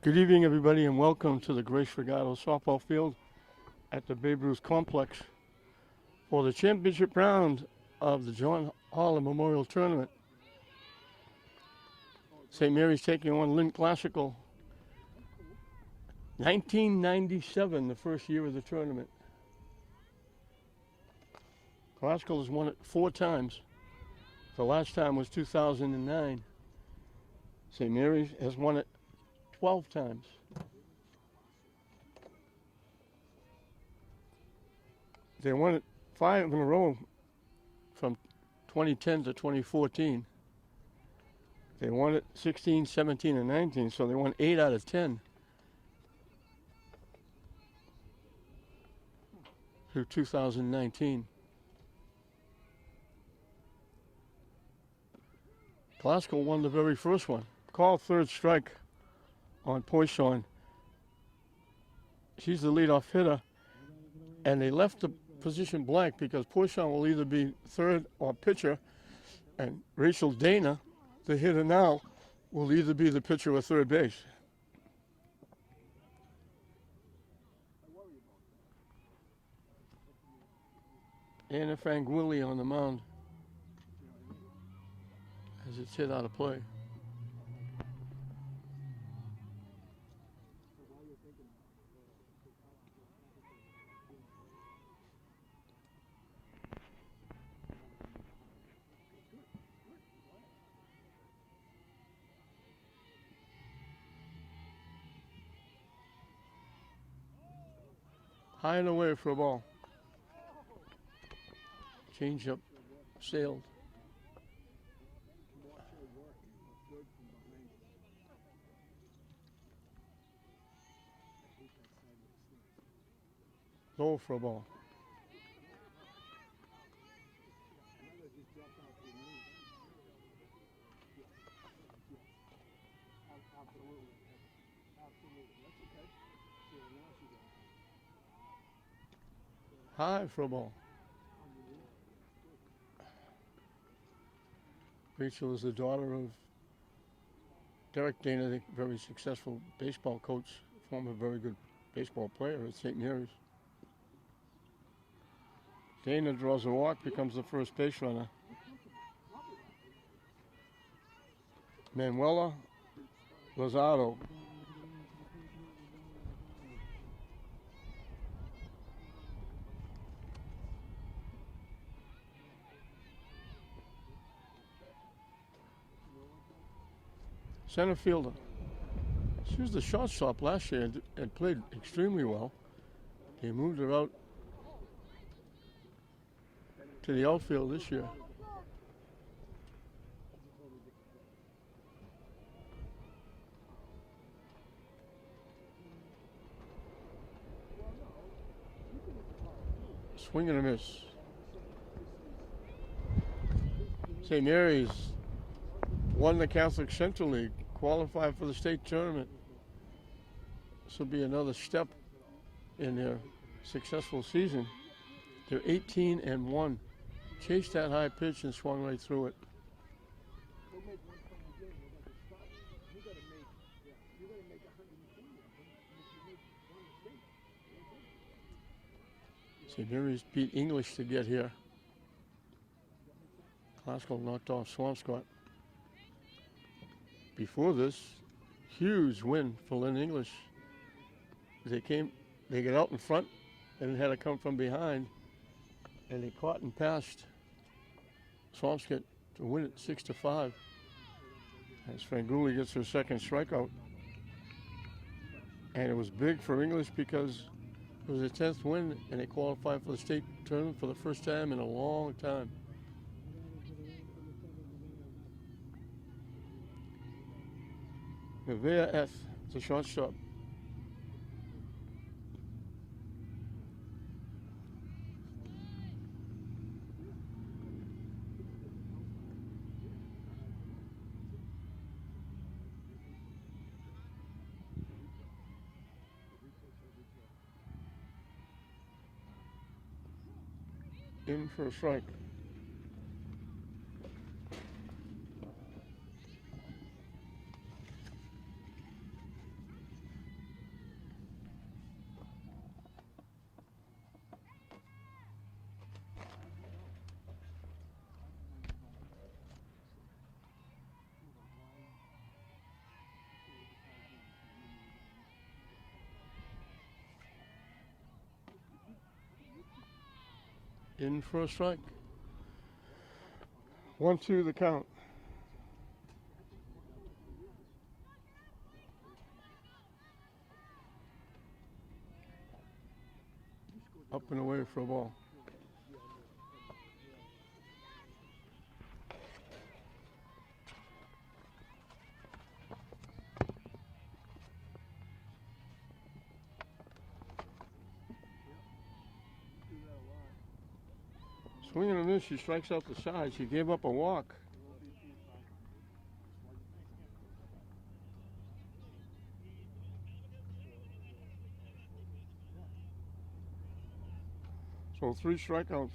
Good evening, everybody, and welcome to the Grace Regato softball field at the Babe Ruth Complex for the championship round of the John Holland Memorial Tournament. St. Mary's taking on Lynn Classical. 1997, the first year of the tournament. Classical has won it 4 times. The last time was 2009. St. Mary's has won it 12 times. They won it 5 in a row from 2010 to 2014. They won it 16, 17, and 19, so they won 8 out of 10 through 2019. Classical won the very first one. Called third strike on Poisson. She's the leadoff hitter, and they left the position blank because Poisson will either be third or pitcher, and Rachel Dana, the hitter now, will either be the pitcher or third base. Anna Franguilli on the mound as it's hit out of play. High and away for a ball. Change up, sailed. Low for a ball. High for a ball. Rachel is the daughter of Derek Dana, the very successful baseball coach, former very good baseball player at St. Mary's. Dana draws a walk, becomes the first base runner. Manuela Lozado. Center fielder. She was the shortstop last year and played extremely well. They moved her out to the outfield this year. Swing and a miss. St. Mary's won the Catholic Central League, qualified for the state tournament. This will be another step in their successful season. They're 18-1. Chased that high pitch and swung right through it. St. Mary's beat English to get here. Classical knocked off Swampscott. Before this, huge win for Lynn English. They got out in front and had to come from behind, and they caught and passed Swampscott to win it 6-5. As Franguilli gets her second strikeout. And it was big for English because it was a 10th win, and they qualified for the state tournament for the first time in a long time. Nevaeh F., the shortstop. In for a strike. In for a strike. 1-2 the count. Up and away for a ball. Swinging a miss, she strikes out the side. She gave up a walk. So 3 strikeouts.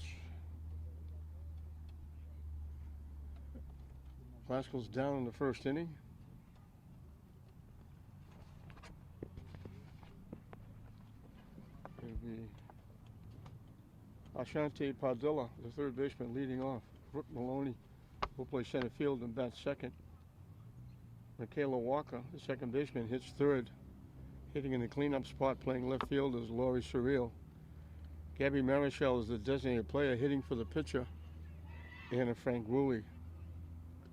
Glasgow's down in the first inning. It'll be Ashanti Padilla, the third baseman, leading off. Brooke Maloney will play center field and bat second. Michaela Walker, the second baseman, hits third. Hitting in the cleanup spot, playing left field, is Laurie Surreal. Gabby Marichal is the designated player, hitting for the pitcher, Anna Frank Woolley.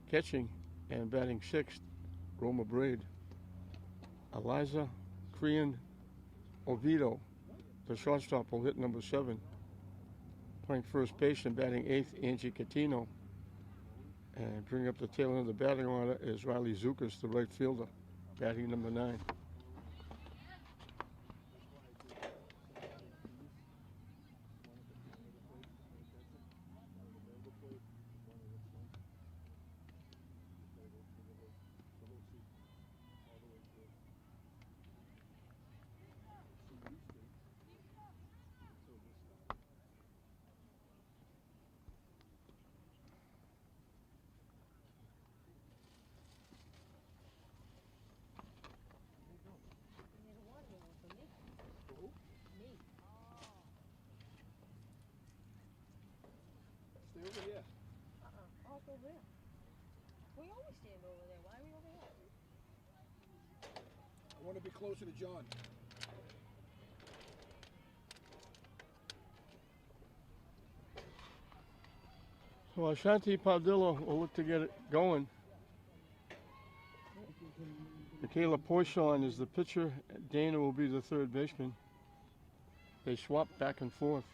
Catching and batting sixth, Roma Braid. Eliza Crean Oviedo, the shortstop, will hit number 7. Playing first base and batting eighth, Angie Catino. And bringing up the tail end of the batting order is Riley Zukas, the right fielder, batting number 9. Over here. Oh, it's over there. We always stand over there. Why are we over here? I want to be closer to John. So Ashanti Padilla will look to get it going. Michaela Poisson is the pitcher. Dana will be the third baseman. They swap back and forth.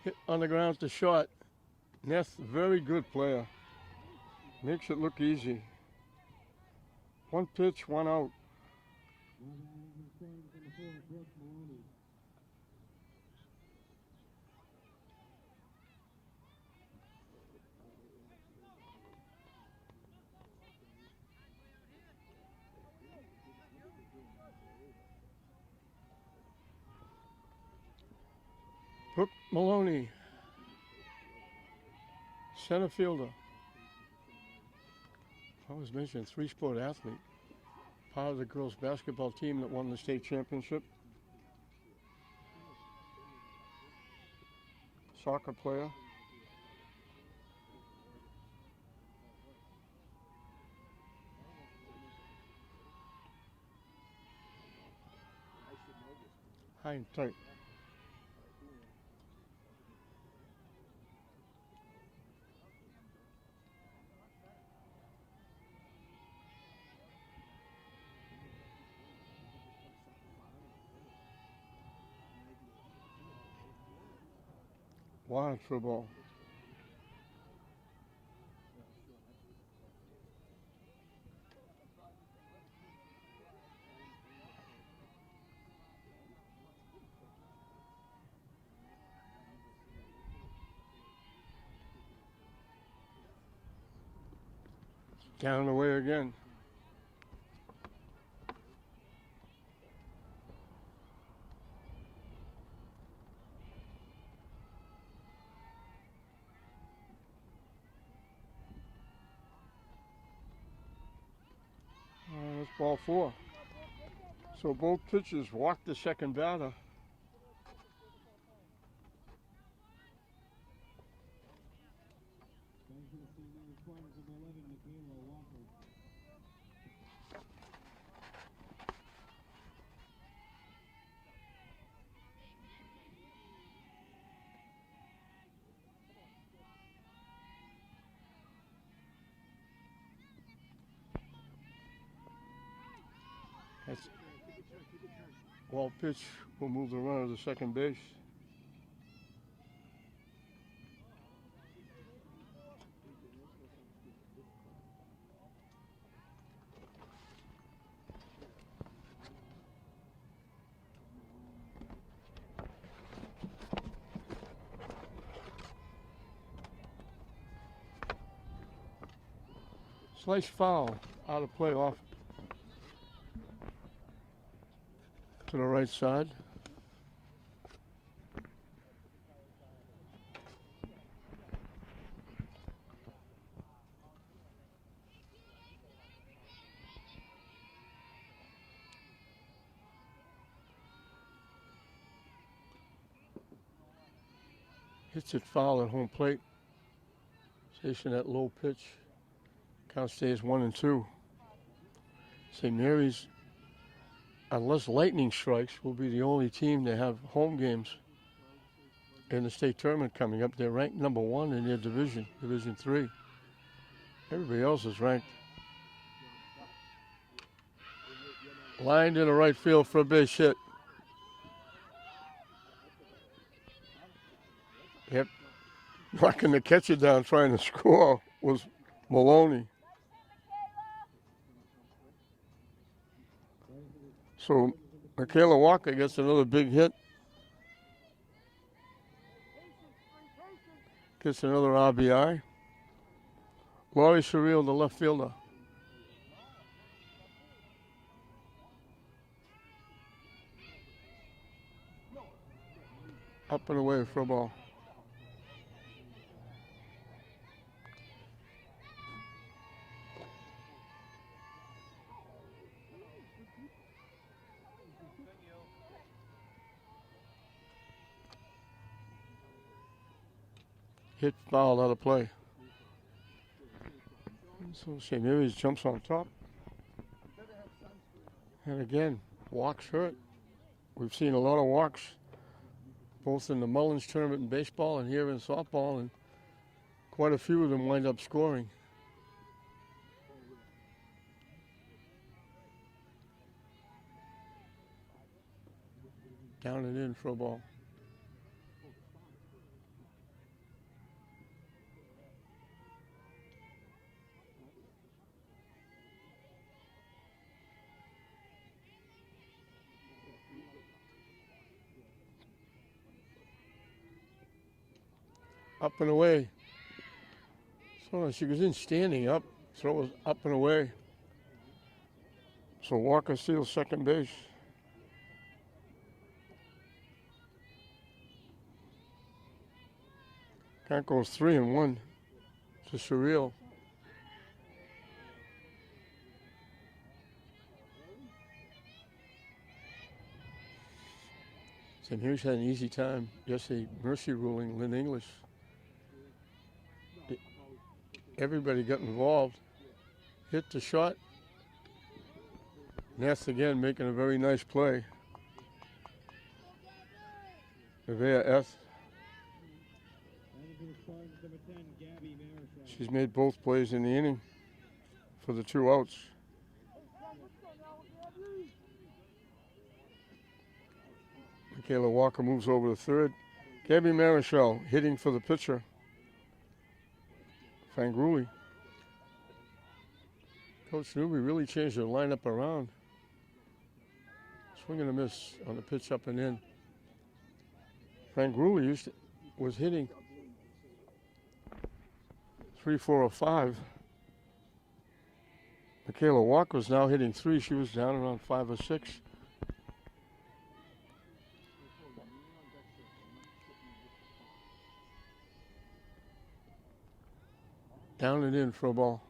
Hit on the ground to short. Ness, very good player. Makes it look easy. 1 pitch, 1 out. Brooke Maloney, center fielder. I was mentioning 3-sport athlete. Part of the girls basketball team that won the state championship. Soccer player. High and tight. Wild for a ball. Down and away again. Ball 4. So both pitchers walked the second batter. That's ball pitch will move the runner to second base. Slice foul, out of play, off to the right side. Hits it foul at home plate. Station that low pitch. Count stays 1-2. St. Mary's, unless lightning strikes, will be the only team to have home games in the state tournament coming up. They're ranked number 1 in their division, Division 3. Everybody else is ranked. Lined in the right field for a base hit. Yep. Knocking the catcher down trying to score was Maloney. So Michaela Walker gets another big hit. Gets another RBI. Laurie Surreal, the left fielder. Up and away for a ball. Hit foul out of play. So St. Mary's jumps on top. And again, walks hurt. We've seen a lot of walks, both in the Mullins tournament in baseball and here in softball, and quite a few of them wind up scoring. Down and in for a ball. Up and away. So she was in standing up. Throw was up and away. So Walker steals second base. Count goes 3-1 to Surreal. St. Mary's had an easy time yesterday, mercy ruling Lynn English. Everybody got involved, hit the shot. Ness again making a very nice play. Nevaeh S. She's made both plays in the inning for the 2 outs. Michaela Walker moves over to third. Gabby Marichal hitting for the pitcher. Fangruli. Coach Newby really changed their lineup around. Swing and a miss on the pitch up and in. Fangruli was hitting 3, 4, or 5. Michaela Walker was now hitting 3. She was down around 5 or 6. Down and in for a ball.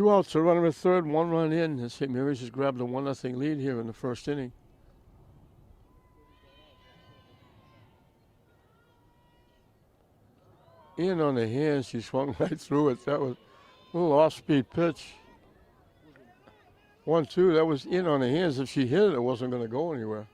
2 outs, a runner at third, 1 run in. And St. Mary's has grabbed a 1-0 lead here in the first inning. In on the hands, she swung right through it. That was a little off-speed pitch. 1-2, that was in on the hands. If she hit it, it wasn't going to go anywhere.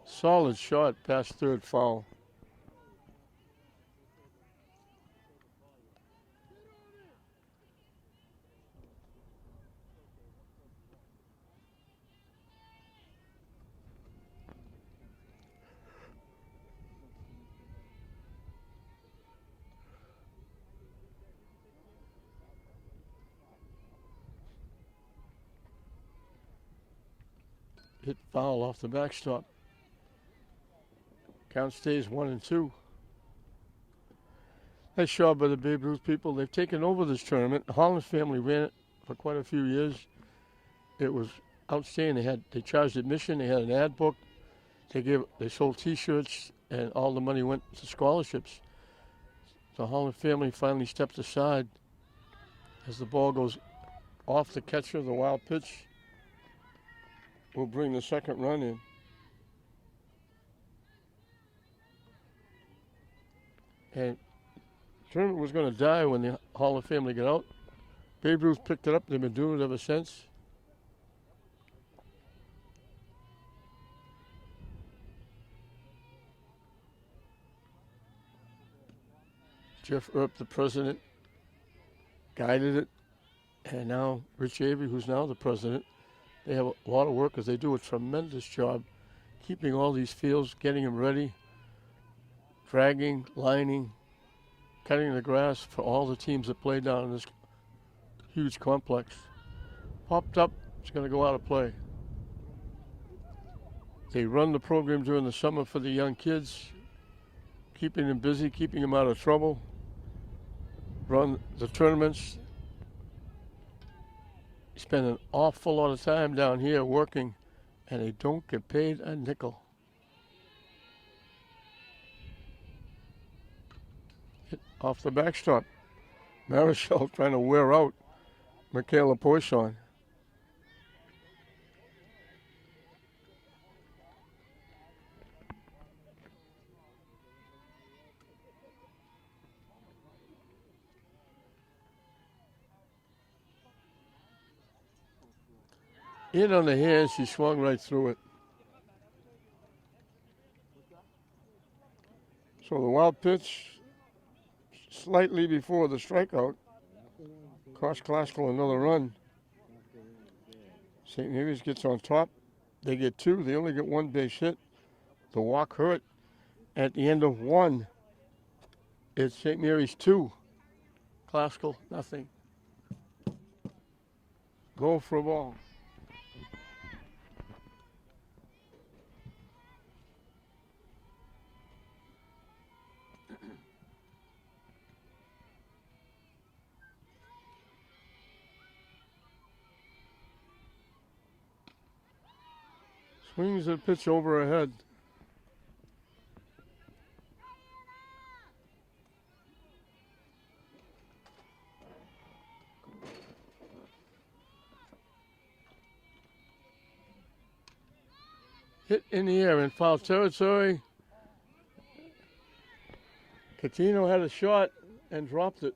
Solid shot past third, foul. Hit foul off the backstop. Count stays 1-2. Nice job by the Babe Ruth people. They've taken over this tournament. The Holland family ran it for quite a few years. It was outstanding. They charged admission. They had an ad book. They sold T-shirts, and all the money went to scholarships. The Holland family finally stepped aside as the ball goes off the catcher. The wild pitch will bring the second run in. And the tournament was going to die when the Holland family got out. Babe Ruth picked it up. They've been doing it ever since. Jeff Earp, the president, guided it. And now Rich Avery, who's now the president, they have a lot of workers. They do a tremendous job keeping all these fields, getting them ready, dragging, lining, cutting the grass for all the teams that play down in this huge complex. Popped up, it's going to go out of play. They run the program during the summer for the young kids, keeping them busy, keeping them out of trouble. Run the tournaments. Spend an awful lot of time down here working, and they don't get paid a nickel. Hit off the backstop. Marichal trying to wear out Michaela Poisson. In on the hand, she swung right through it. So the wild pitch, slightly before the strikeout, cost Classical another run. St. Mary's gets on top. They get 2. They only get 1 base hit. The walk hurt. At the end of 1, it's St. Mary's 2. Classical, nothing. Go for a ball. Swings a pitch over her head. Hit in the air in foul territory. Catino had a shot and dropped it.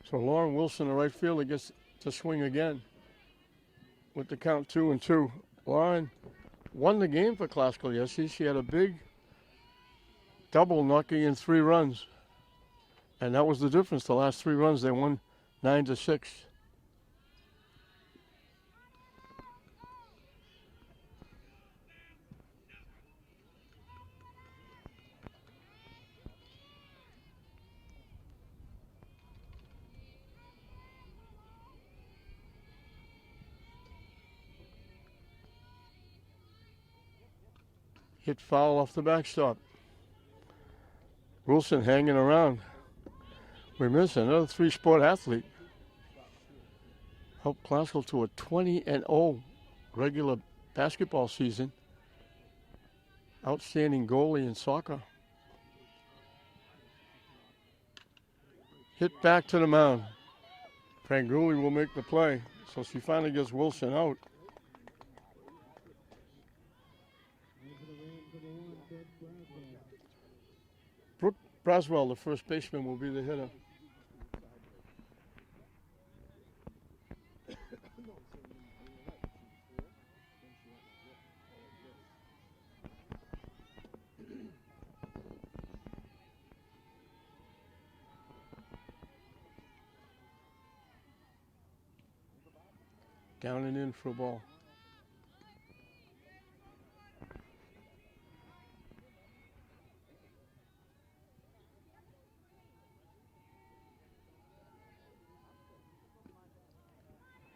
So Lauren Wilson, the right fielder, gets to swing again with the count 2-2. Lauren won the game for Classical yesterday. She had a big double knocking in 3 runs. And that was the difference. The last 3 runs, they won 9-6. Hit foul off the backstop. Wilson hanging around. We miss another 3-sport athlete. helped Classical to a 20-0 regular basketball season. Outstanding goalie in soccer. Hit back to the mound. Franguli will make the play, so she finally gets Wilson out. Brooke Braswell, the first baseman, will be the hitter. Down and in for a ball.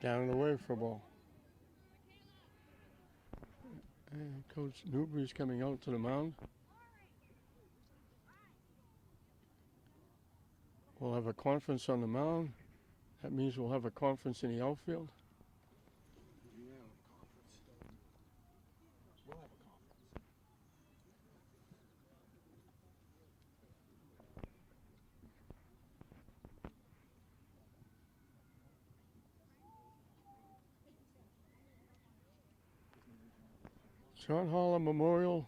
Down and away for a ball. And Coach Newbury's coming out to the mound. We'll have a conference on the mound. That means we'll have a conference in the outfield. John Holland Memorial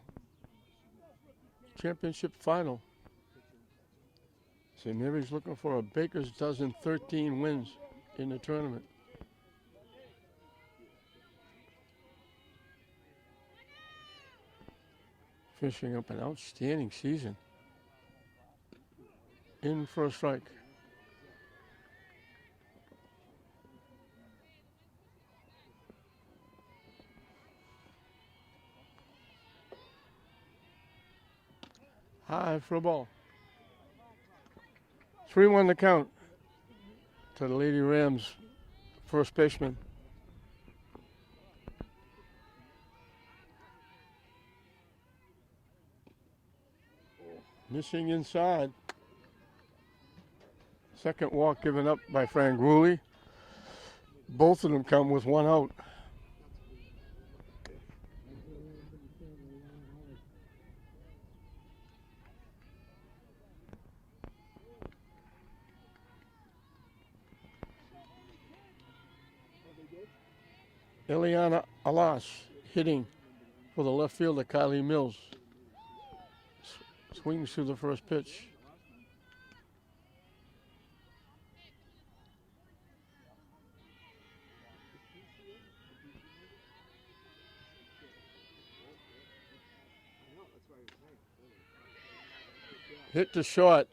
Championship Final. St. Mary's looking for a baker's dozen, 13 wins in the tournament. Finishing up an outstanding season. In for a strike. High for a ball. 3-1 the count to the Lady Rams first baseman. Missing inside. Second walk given up by Franguli. Both of them come with one out. Eliana Alas hitting for the left fielder, Kylie Mills. Swings to the first pitch. Hit to short.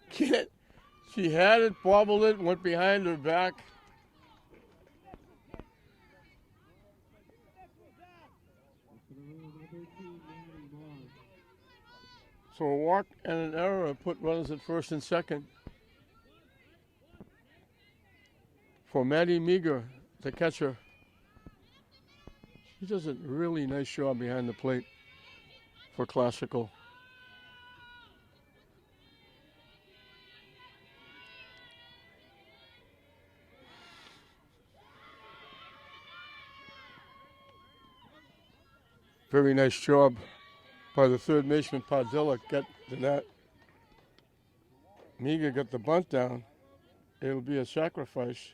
Can't. She had it, bobbled it, went behind her back. So a walk and an error put runners at first and second. For Maddie Meager, the catcher. She does a really nice job behind the plate for Classical. Very nice job by the third baseman, Padilla, got the net. Meager got the bunt down. It'll be a sacrifice.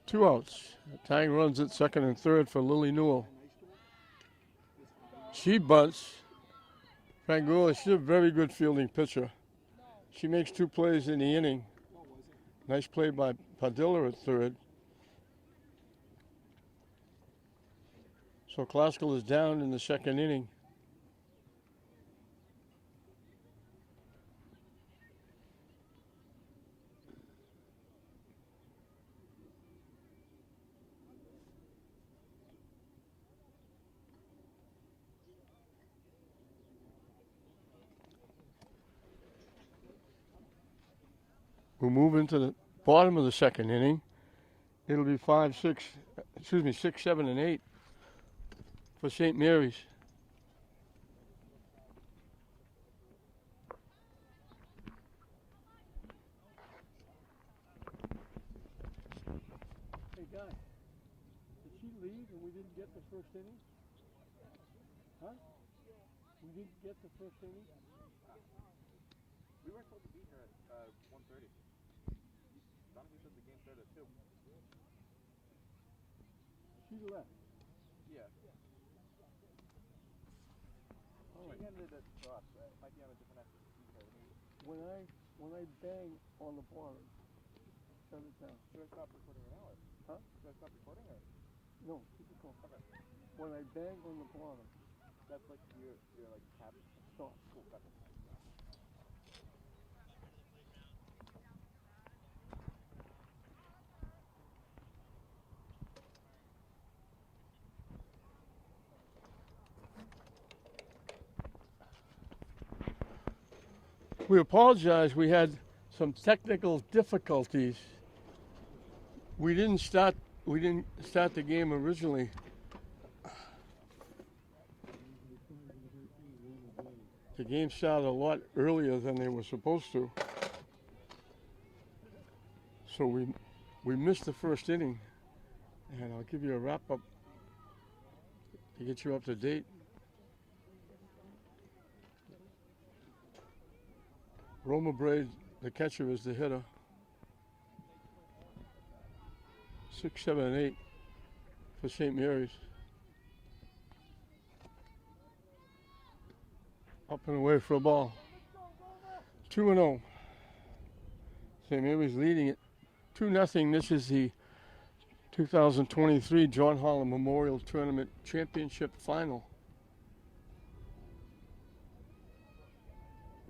Two outs. Tying runs at second and third for Lily Newell. She bunts. Frangula, she's a very good fielding pitcher. She makes two plays in the inning. Nice play by Padilla at third. So Classical is down in the second inning. We'll move into the bottom of the second inning. It'll be 5-6 excuse me, 6, 7, and 8 for St. Mary's. Hey, Guy, did she leave and we didn't get the first inning? Huh? We didn't get the first inning? We were supposed to be here at 1:30. Donovan said the game started at 2. She left. Yeah. All right. She handed it to us. It might be on a different exit. When I bang on the bottom, shut it down. Should I stop recording right now? Or? Huh? Should I stop recording or? No, keep it going. Okay. When I bang on the bottom, That's like your like tab. stop. Cool. Got it. We apologize. We had some technical difficulties. We didn't start the game originally. The game started a lot earlier than they were supposed to. So we missed the first inning. And I'll give you a wrap up to get you up to date. Roma Braid, the catcher, is the hitter. 6, 7, and 8 for St. Mary's. Up and away for a ball. 2-0. St. Mary's leading it 2-0. This is the 2023 John Holland Memorial Tournament Championship Final.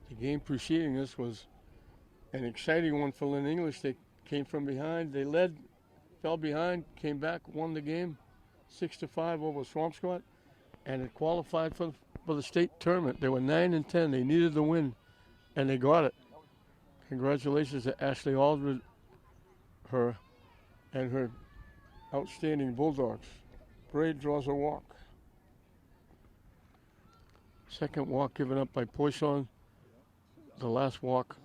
The game preceding this was an exciting one for Lynn English. They came from behind. They led, fell behind, came back, won the game 6-5 over Swampscott, and it qualified for the state tournament. They were 9-10. They needed the win, and they got it. Congratulations to Ashley Aldred, her outstanding Bulldogs. Braid draws a walk. Second walk given up by Poisson. The last walk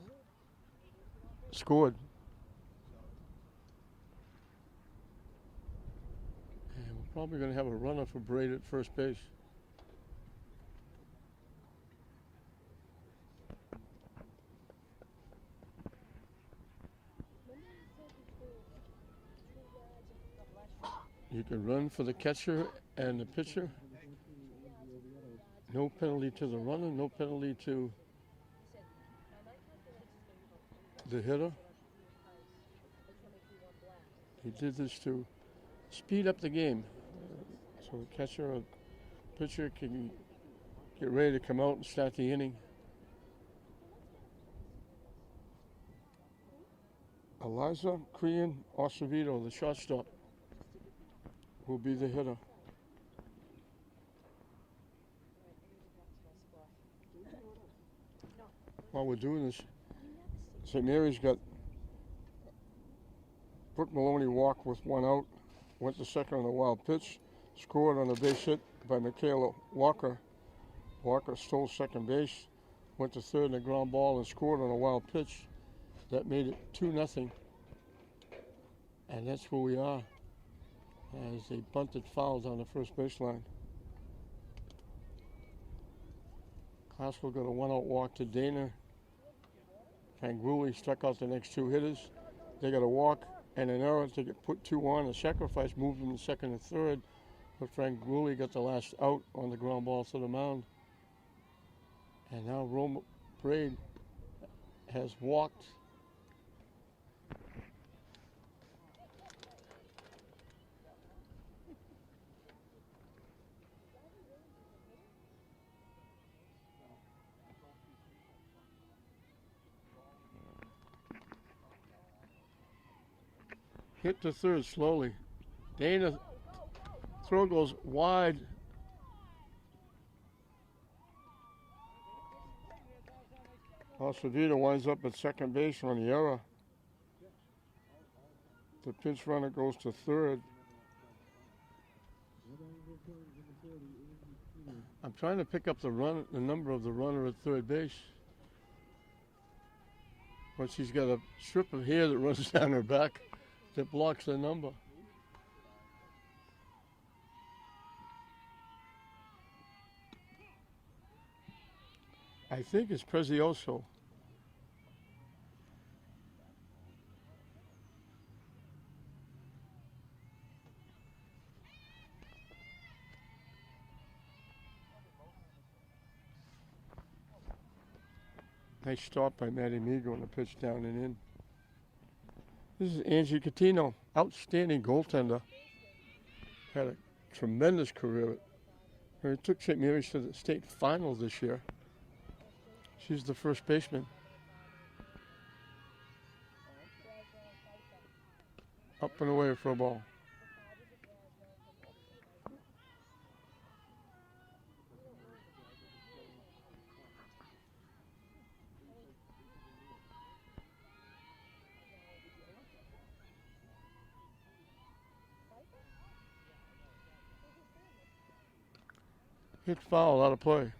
scored. And we're probably going to have a runner for Braid at first base. You can run for the catcher and the pitcher. No penalty to the runner, no penalty to the hitter. He did this to speed up the game, so the catcher or pitcher can get ready to come out and start the inning. Eliza Crean Acevedo, the shortstop, will be the hitter. While we're doing this, St. Mary's got Brooke Maloney walk with 1 out, went to second on a wild pitch, scored on a base hit by Michaela Walker. Walker stole second base, went to third in a ground ball and scored on a wild pitch. That made it 2-0. And that's where we are as they bunted foul down the first baseline. Classical got a 1-out walk to Dana. Fanguli struck out the next 2 hitters. They got a walk and an error to put 2 on. A sacrifice moved them to second and third, but Fanguli got the last out on the ground ball to the mound. And now Roma Braid has walked. Hit to third slowly. Dana throw goes wide. Acevedo winds up at second base on the error. The pinch runner goes to third. I'm trying to pick up the number of the runner at third base. But she's got a strip of hair that runs down her back that blocks the number. I think it's Prezioso. Nice stop by Matty Migo on the pitch down and in. This is Angie Catino, outstanding goaltender. Had a tremendous career. He took St. Mary's to the state final this year. She's the first baseman. Up and away for a ball. Hit foul, out of play.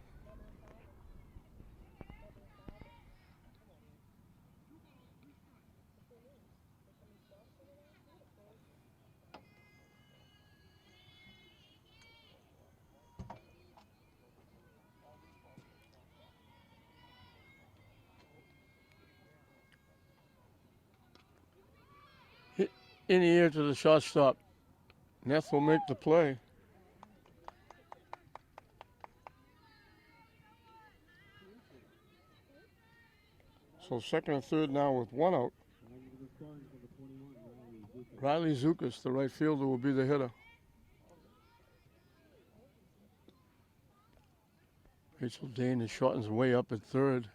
Hit in the air to the shortstop. Neth will make the play. So second and third now with one out. Riley Zukas, the right fielder, will be the hitter. Rachel Dane is shortens way up at third.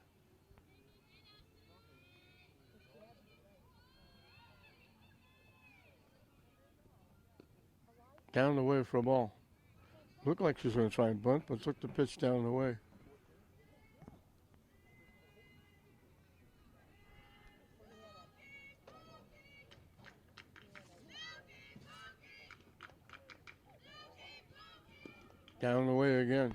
Down the way for a ball. Looked like she was going to try and bunt, but took the pitch down the way. Down the way again.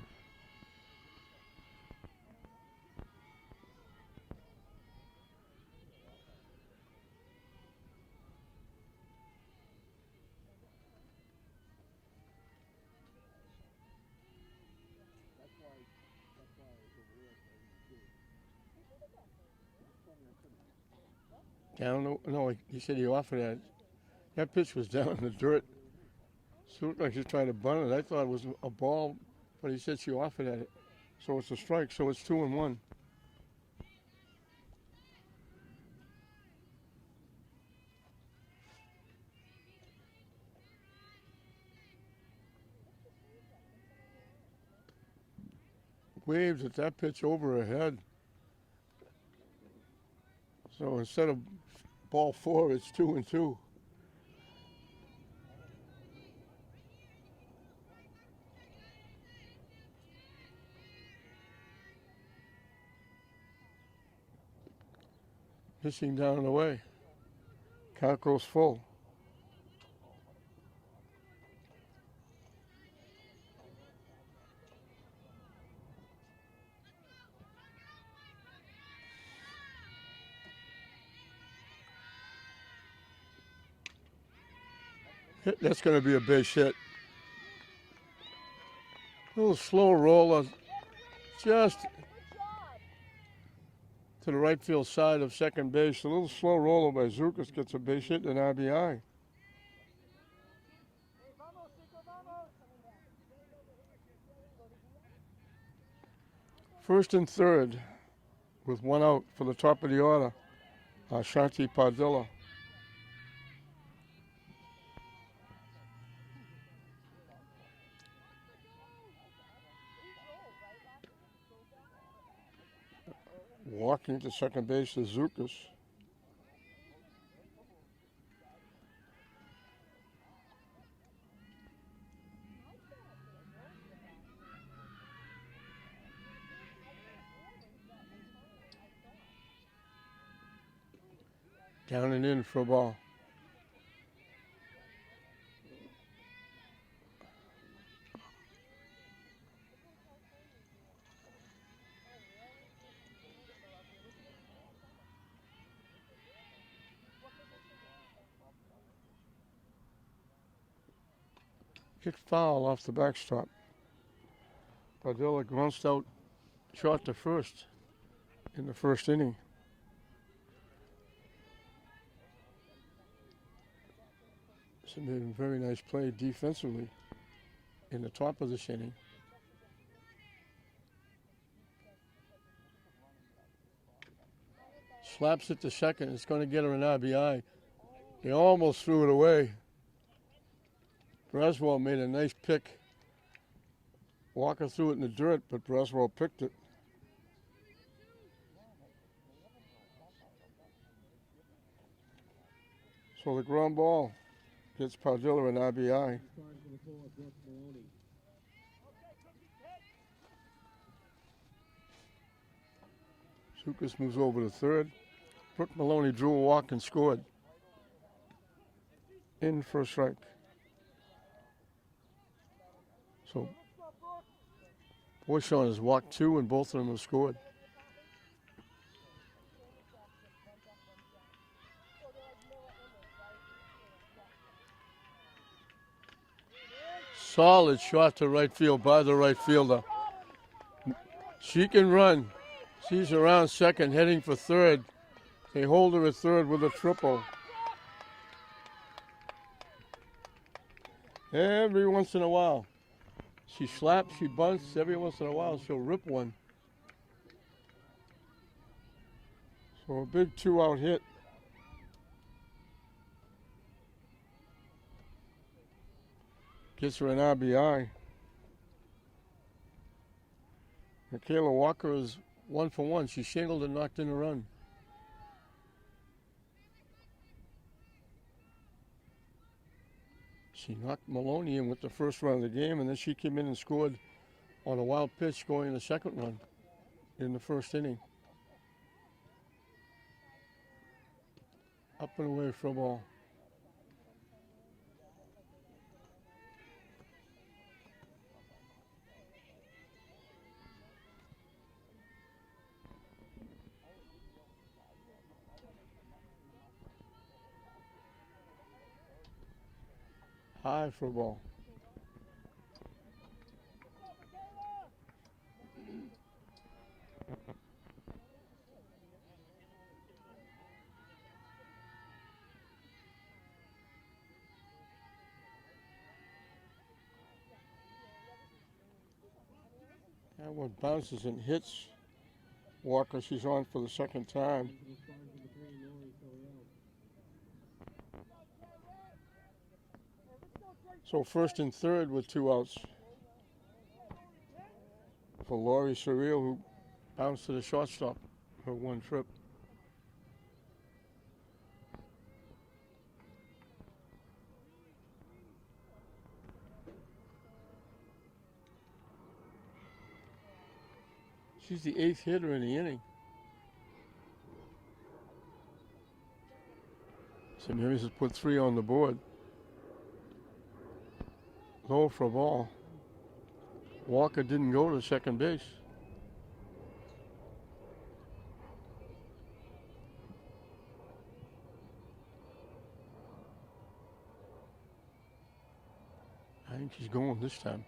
Down the, no, he said he offered that. That pitch was down in the dirt. So it looked like she was trying to bunt it. I thought it was a ball, but he said she offered at it. So it's a strike, so it's 2-1. Waves at that pitch over her head. So instead of ball 4, it's 2-2. Pitching down the way. Count goes full. That's going to be a base hit. A little slow roller, just to the right field side of second base. A little slow roller by Zukas gets a base hit and RBI. First and third with one out for the top of the order, Shanti Padilla. Walking to second base is Zukas. Down and in for a ball. hit foul off the backstop. Padilla grunts out shot to first in the first inning. She made a very nice play defensively in the top of this inning. Slaps it to second. It's going to get her an RBI. He almost threw it away. Braswell made a nice pick. Walker threw it in the dirt, but Braswell picked it. So the ground ball gets Padilla an RBI. Sukas moves over to third. Brooke Maloney drew a walk and scored. In for a strike. So Boyshon has walked two and both of them have scored. Solid shot to right field by the right fielder. She can run. She's around second, heading for third. They hold her at third with a triple. Every once in a while. She slaps, she bunts. Every once in a while, she'll rip one. So a big 2-out hit. Gets her an RBI. Michaela Walker is 1 for 1. She shingled and knocked in a run. She knocked Maloney in with the first run of the game, and then she came in and scored on a wild pitch, scoring the second run in the first inning. Up and away for a ball. High for a ball. That one bounces and hits Walker. She's on for the second time. So first and third with 2 outs for Laurie Surreal, who bounced to the shortstop her one trip. She's the 8th hitter in the inning. St. Mary's has put 3 on the board. Low for a ball. Walker didn't go to second base. I think she's going this time.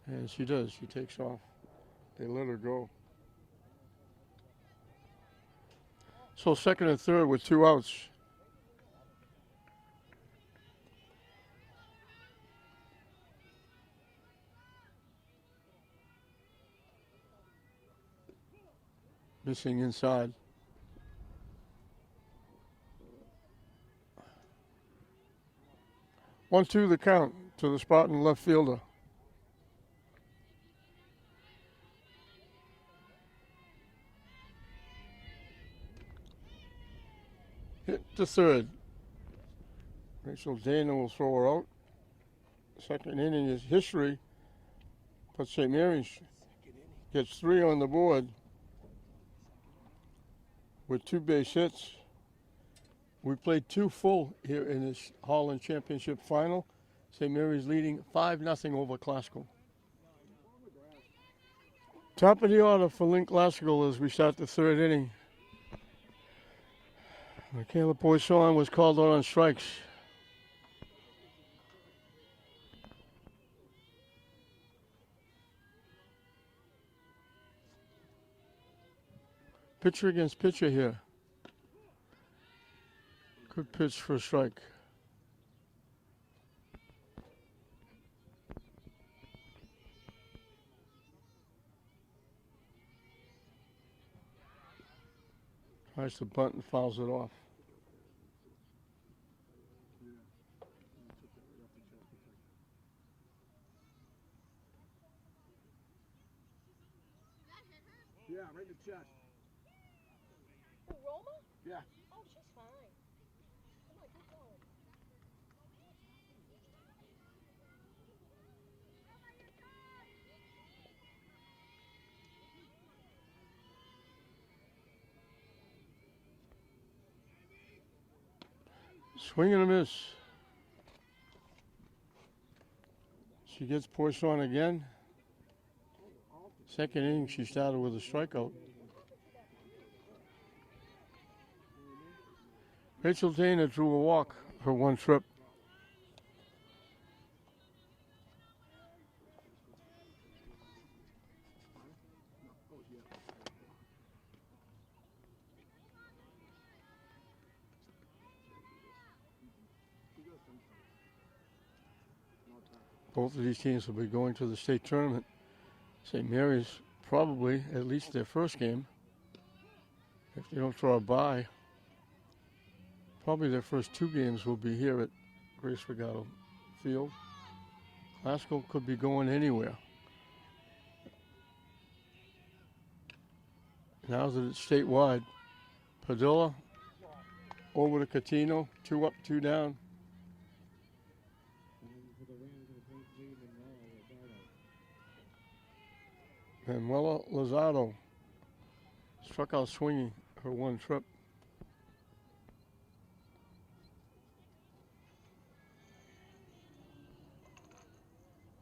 And she does. She takes off. They let her go. So second and third with 2 outs. Missing inside. One, two, the count to the Spartan left fielder. Hit to third. Rachel Dana will throw her out. Second inning is history, but St. Mary's gets 3 on the board with 2 base hits. We played 2 full here in this Holland Championship final. St. Mary's leading 5-0 over Classical. Top of the order for Link Classical as we start the third inning. Michaela Poisson was called out on strikes. Pitcher against pitcher here. Good pitch for a strike. Tries to bunt and fouls it off. Yeah, right in the chest. Who, Roma? Yeah. Oh, she's fine. Come on, keep going. Swing and a miss. She gets pushed on again. Second inning, she started with a strikeout. Rachel Dana drew a walk her one trip. Both of these teams will be going to the state tournament. St. Mary's probably at least their first game. If they don't throw a bye, probably their first two games will be here at Grace Regatta Field. Glasgow could be going anywhere. Now that it's statewide, Padilla over to Catino, 2 up, 2 down. Manuela Lozado struck out swinging her one trip.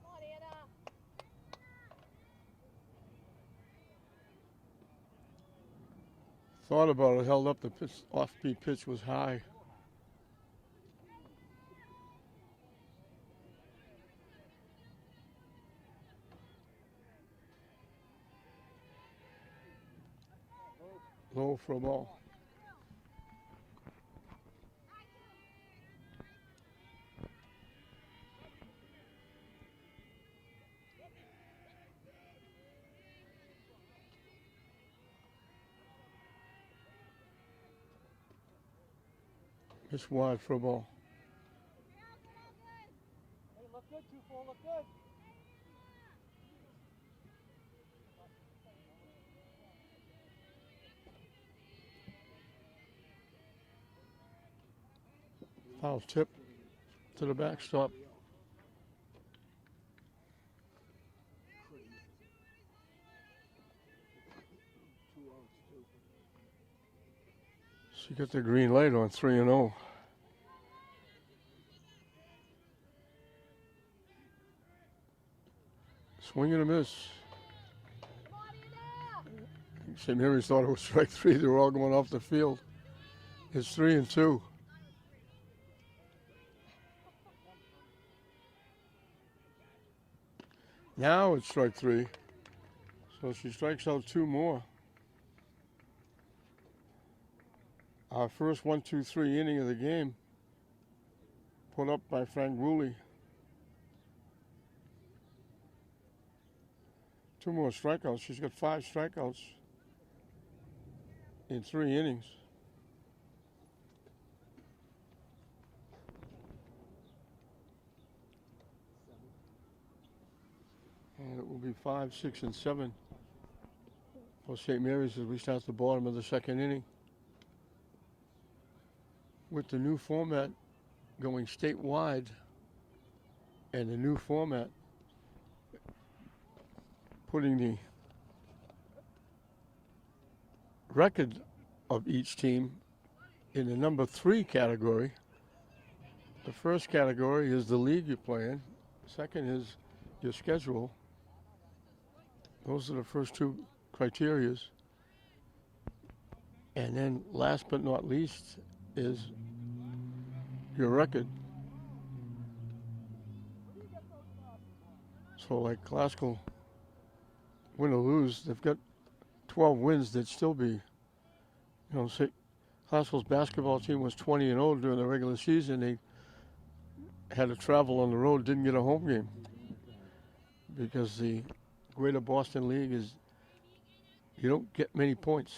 Come on, Anna. Thought about it, held up the pitch, off-beat pitch was high. Low for a ball. It's wide for a ball. Hey, look good, 2-4, look good. Foul tip to the backstop. She got the green light on 3-0. Swing and a miss. Come on, Anna. St. Mary's thought it was strike 3. They were all going off the field. It's 3-2. Now it's strike 3. So she strikes out 2 more. Our first 1-2-3 inning of the game put up by Frank Woolley. 2 more strikeouts. She's got 5 strikeouts in 3 innings. And it will be 5, 6, and 7 for St. Mary's as we start the bottom of the second inning. With the new format going statewide and the new format putting the record of each team in the number 3 category. The first category is the league you're playing. Second is your schedule. Those are the first 2 criterias. And then last but not least is your record. So like Glasgow, win or lose, they've got 12 wins, they'd still be You know, Haskell's basketball team was 20-0 during the regular season. They had to travel on the road, didn't get a home game because the Greater Boston League is, you don't get many points.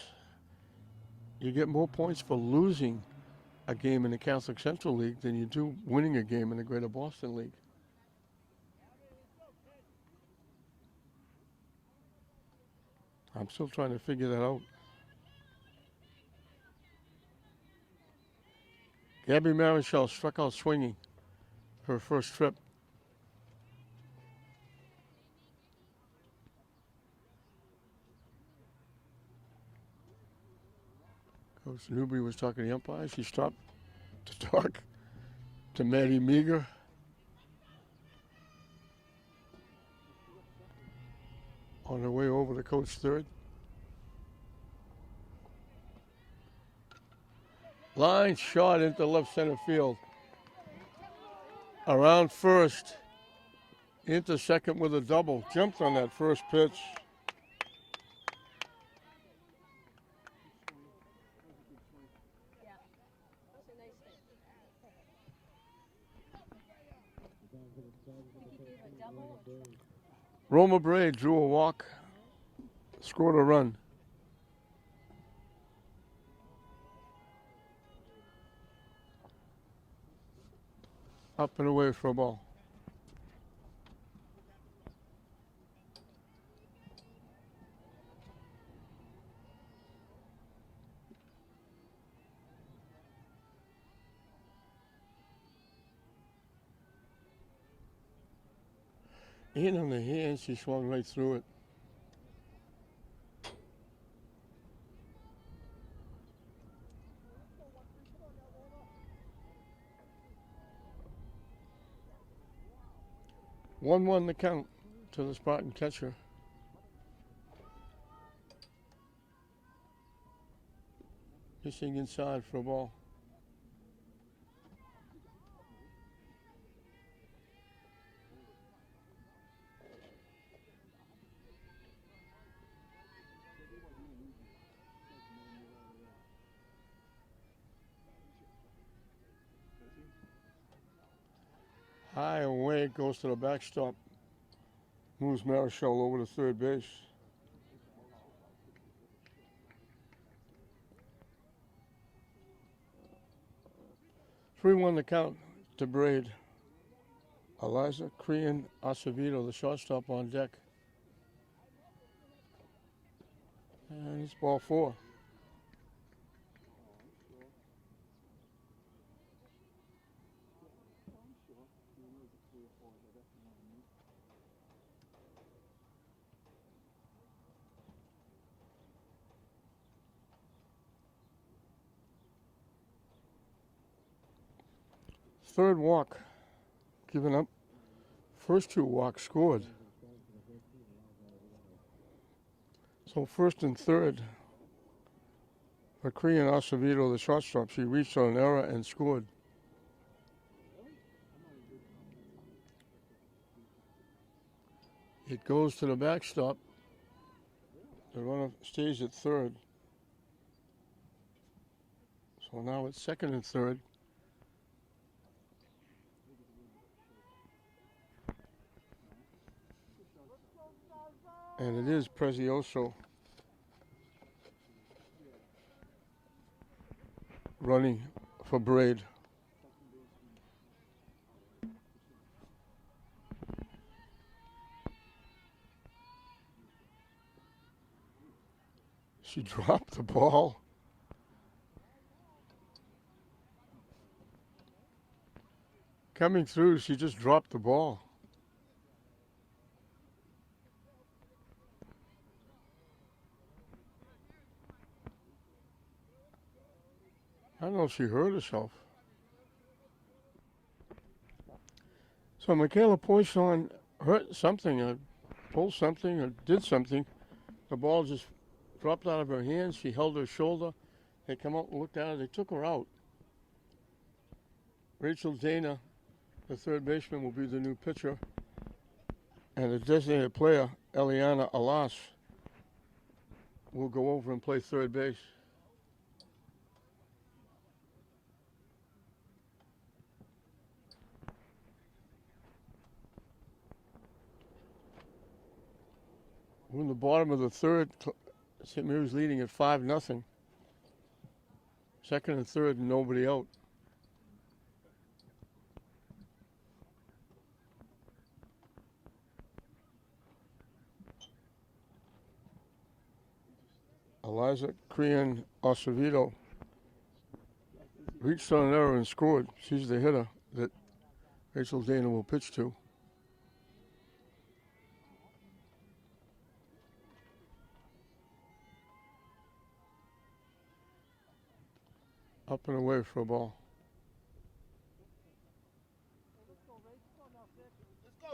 You get more points for losing a game in the Catholic Central League than you do winning a game in the Greater Boston League. I'm still trying to figure that out. Gabby Marichal struck out swinging her first trip. Coach Newby was talking to the umpire. She stopped to talk to Maddie Meager. On her way over to coach third. Line shot into left center field. Around first. Into second with a double. Jumped on that first pitch. Yeah. That's a nice hit. Think he gave a double or Roma Bray drew a walk. Scored a run. Up and away for a ball. In on the hand, she swung right through it. One the count to the Spartan catcher. Pitching inside for a ball. High away, goes to the backstop. Moves Marichal over to third base. Three-one the count to Braid. Eliza Crean Acevedo, the shortstop, on deck. And it's ball four. Third walk given up. First two walks scored. So first and third for Crean Acevedo, the shortstop. She reached on an error and scored. It goes to the backstop. The runner stays at third. So now it's second and third. And it is Prezioso running for Braid. She dropped the ball. Coming through, she just dropped the ball. I don't know if she hurt herself. So Michaela Poisson hurt something, or pulled something, or did something. The ball just dropped out of her hands. She held her shoulder. They come out and looked at her. They took her out. Rachel Dana, the third baseman, will be the new pitcher. And the designated player, Eliana Alas, will go over and play third base. We're in the bottom of the third. St. Mary's leading at 5-0. Second and third, and nobody out. Eliza Crean Acevedo reached on an error and scored. She's the hitter that Rachel Dana will pitch to. Up and away for a ball. Let's go,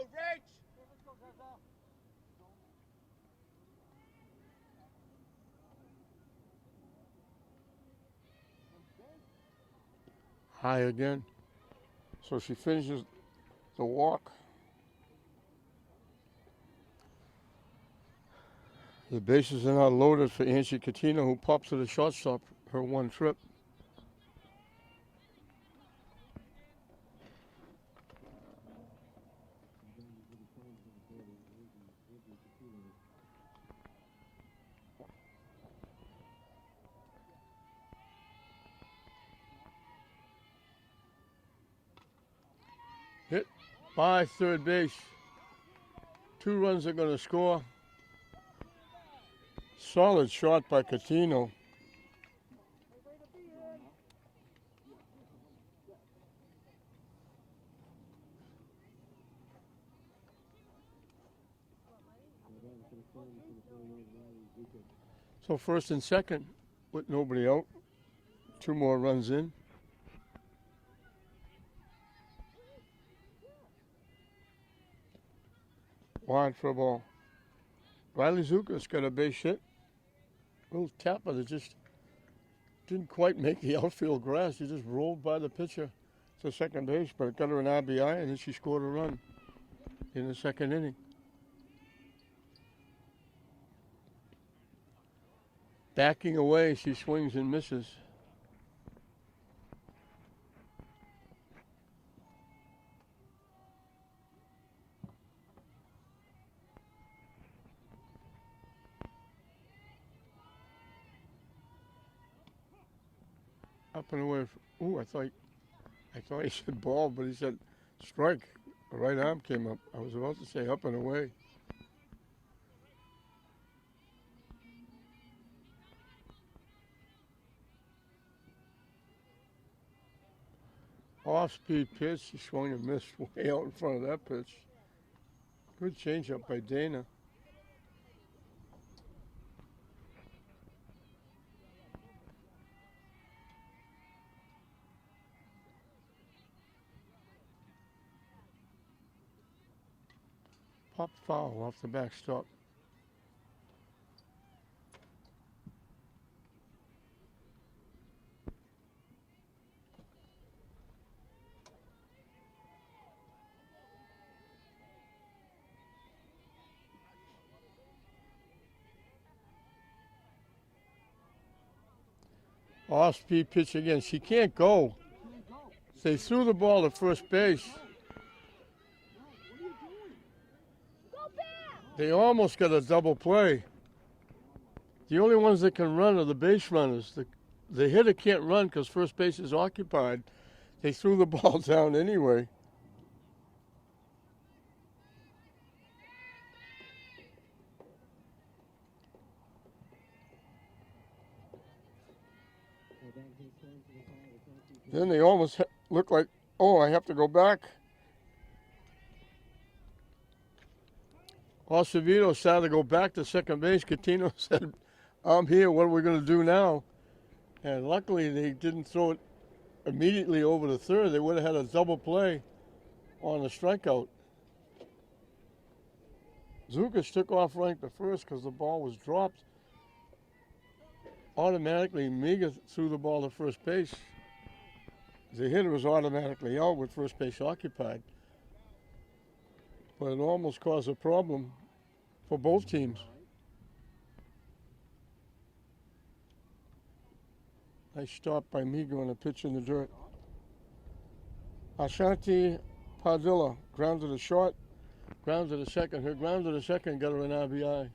Rach! Let's go, Zaza. High again. So she finishes the walk. The bases are now loaded for Angie Catino, who pops to the shortstop her one trip. Hit by third base. 2 runs are going to score. Solid shot by Catino. So first and second with nobody out. 2 more runs in. Wide for a ball. Riley Zukas got a base hit. Little tapper that just didn't quite make the outfield grass. He just rolled by the pitcher to second base, but it got her an RBI, and then she scored a run in the second inning. Backing away, she swings and misses. Up and away. Ooh, I thought he said ball, but he said strike. The right arm came up. I was about to say up and away. Off-speed pitch. He swung and missed way out in front of that pitch. Good changeup by Dana. Pop foul off the backstop. Off-speed pitch again. She can't go. They threw the ball to first base. They almost got a double play. The only ones that can run are the base runners. The hitter can't run because first base is occupied. They threw the ball down anyway. Then they almost looked like, oh, I have to go back. Acevedo started to go back to second base. Catino said, I'm here. What are we going to do now? And luckily, they didn't throw it immediately over to third. They would have had a double play on a strikeout. Zukas took off right to first because the ball was dropped. Automatically, Miga threw the ball to first base. The hitter was automatically out with first base occupied. But it almost caused a problem for both teams. Nice stop by Miga on a pitch in the dirt. Ashanti Padilla grounded a short, grounded a second. Her ground to the second got her an RBI.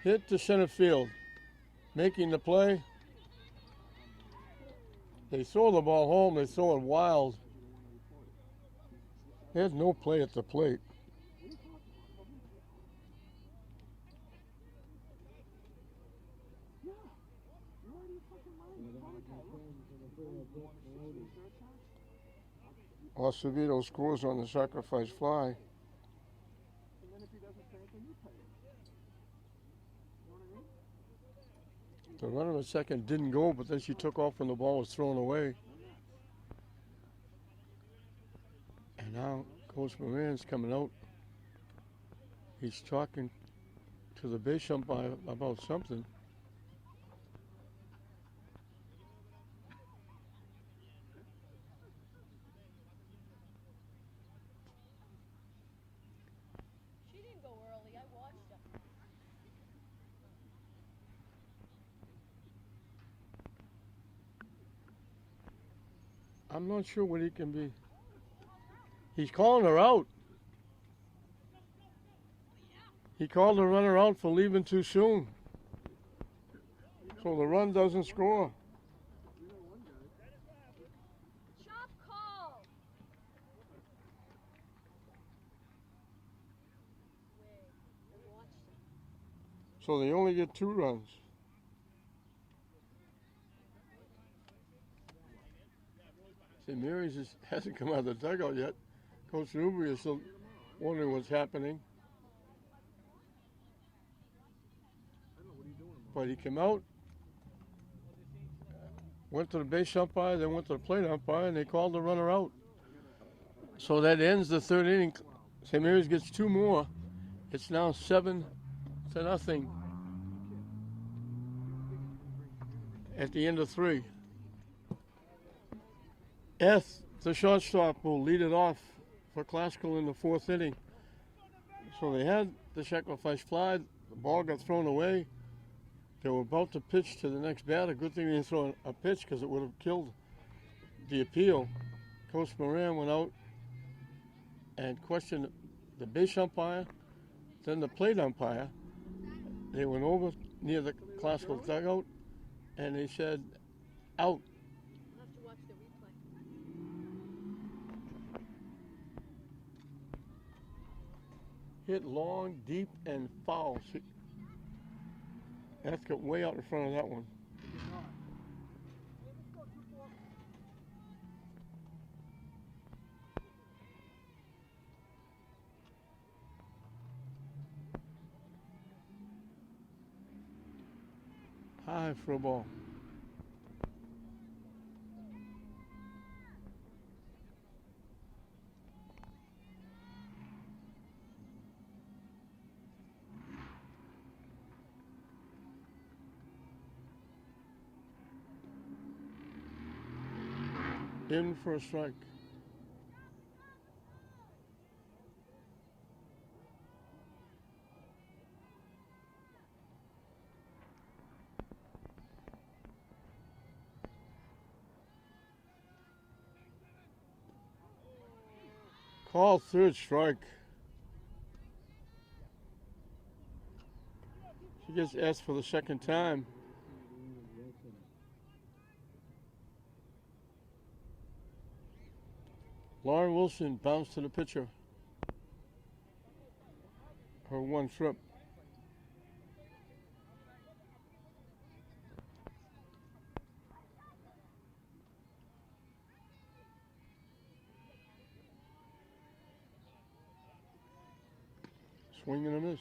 hit to center field, making the play. They throw the ball home. They throw it wild. There's no play at the plate. Acevedo scores on the sacrifice fly. And then if he doesn't pay it, then you pay it. You know what I mean? The runner at second didn't go, but then she took off when the ball was thrown away. And now Coach Moran's coming out. He's talking to the base umpire about something. She didn't go early. I watched her. I'm not sure what he can be. He's calling her out. He called the runner out for leaving too soon. So the run doesn't score. Chop call. Wait, I watched her. So they only get 2 runs. St. Mary's just hasn't come out of the dugout yet. Coach Newbury is still wondering what's happening. But he came out, went to the base umpire, then went to the plate umpire, and they called the runner out. So that ends the 3rd inning. St. Mary's gets 2 more. It's now 7-0 at the end of 3. The shortstop, will lead it off for Classical in the 4th inning. So they had the sacrifice fly. The ball got thrown away. They were about to pitch to the next batter. Good thing they didn't throw a pitch because it would have killed the appeal. Coach Moran went out and questioned the base umpire, then the plate umpire. They went over near the Classical dugout and they said, out. I'll have to watch the replay. Hit long, deep, and foul. That's got way out in front of that one. High for a ball. In for a strike. Call 3rd strike. She gets asked for the 2nd time. Lauren Wilson bounced to the pitcher. Her 1 trip. Swing and a miss.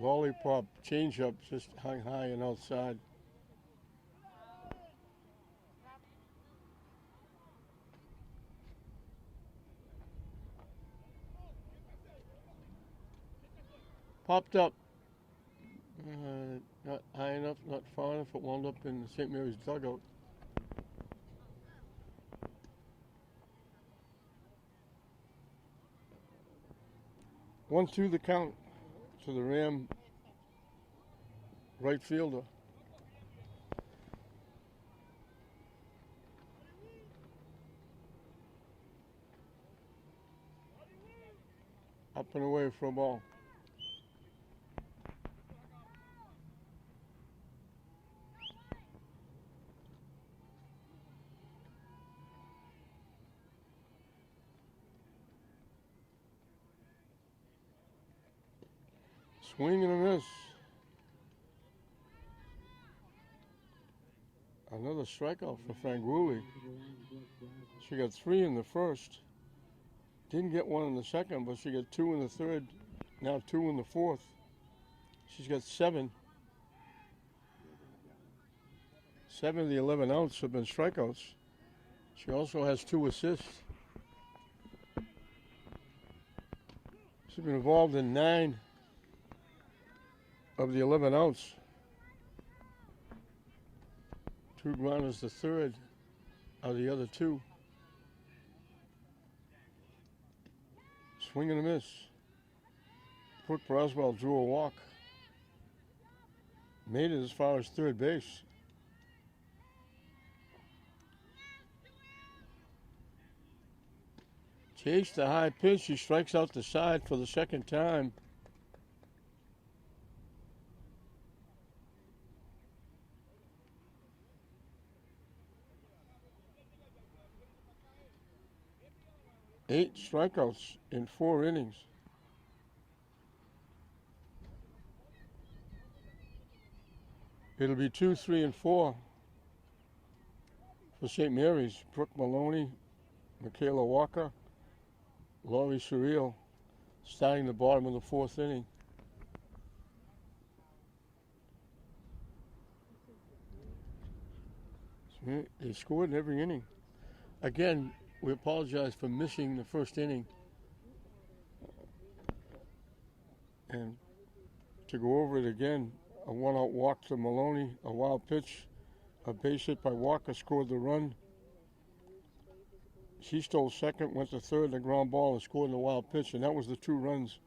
Lollipop changeup just hung high and outside. Popped up. Not high enough, not far enough. It wound up in St. Mary's dugout. One, two, the count to the Ram right fielder. Up and away for a ball. Swing and a miss. Another strikeout for Franguli. She got 3 in the first. Didn't get 1 in the second, but she got 2 in the third. Now 2 in the fourth. She's got 7. 7 of the 11 outs have been strikeouts. She also has 2 assists. She's been involved in 9 of the 11 outs. 2 grounders, the third of the other 2. Swing and a miss. Brooke Braswell drew a walk. Made it as far as third base. Chased the high pitch. She strikes out the side for the second time. Eight strikeouts in 4 innings. It'll be 2, 3, and 4 for St. Mary's. Brooke Maloney, Michaela Walker, Laurie Surreal starting the bottom of the 4th inning. They scored in every inning. Again, we apologize for missing the first inning. And to go over it again, a 1-out walk to Maloney, a wild pitch, a base hit by Walker scored the run. She stole second, went to third, the ground ball, and scored the wild pitch, and that was the 2 runs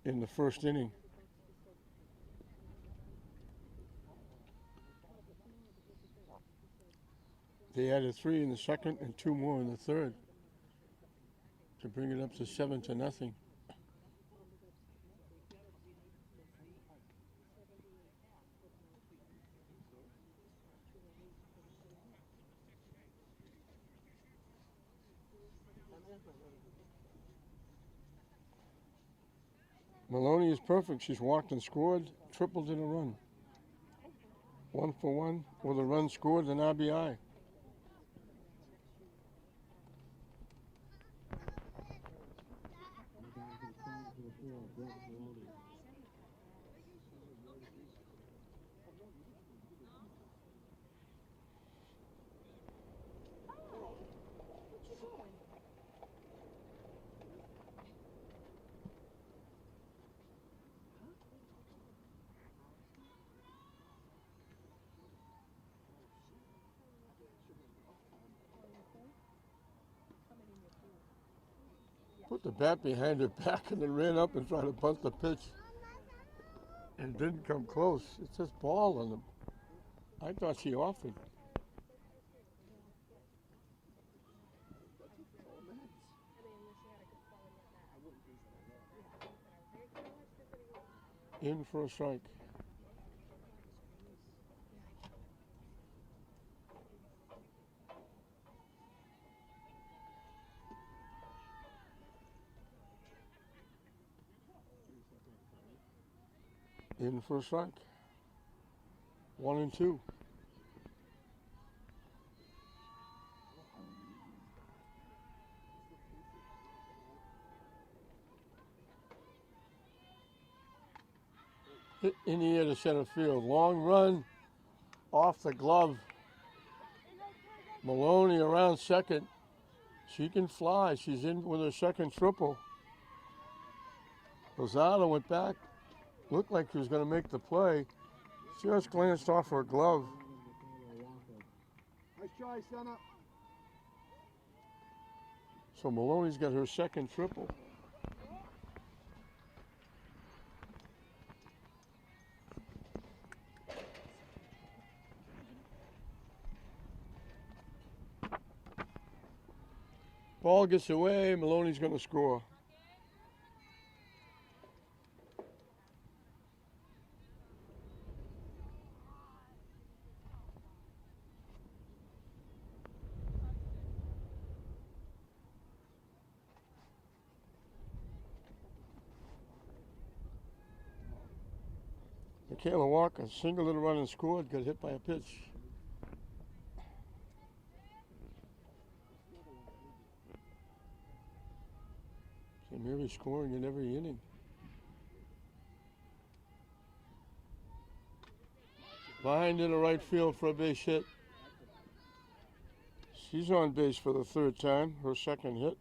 in the first inning. They added 3 in the second and 2 more in the third to bring it up to 7-0. Maloney is perfect. She's walked and scored, tripled in a run. 1 for 1 with a run scored and RBI. Put the bat behind her back and then ran up and tried to bunt the pitch. And didn't come close. It says ball on them. I thought she offered. In for a strike. In for a strike. 1 and 2. Hit in the air to center field. Long run off the glove. Maloney around second. She can fly. She's in with her second triple. Lozano went back. Looked like she was going to make the play. Just glanced off her glove. Nice try, son. So Maloney's got her second triple. Ball gets away. Maloney's going to score. Michaela Walker, single little run and scored, got hit by a pitch. St. Mary's scoring in every inning. Behind in the right field for a base hit. She's on base for the third time, her second hit.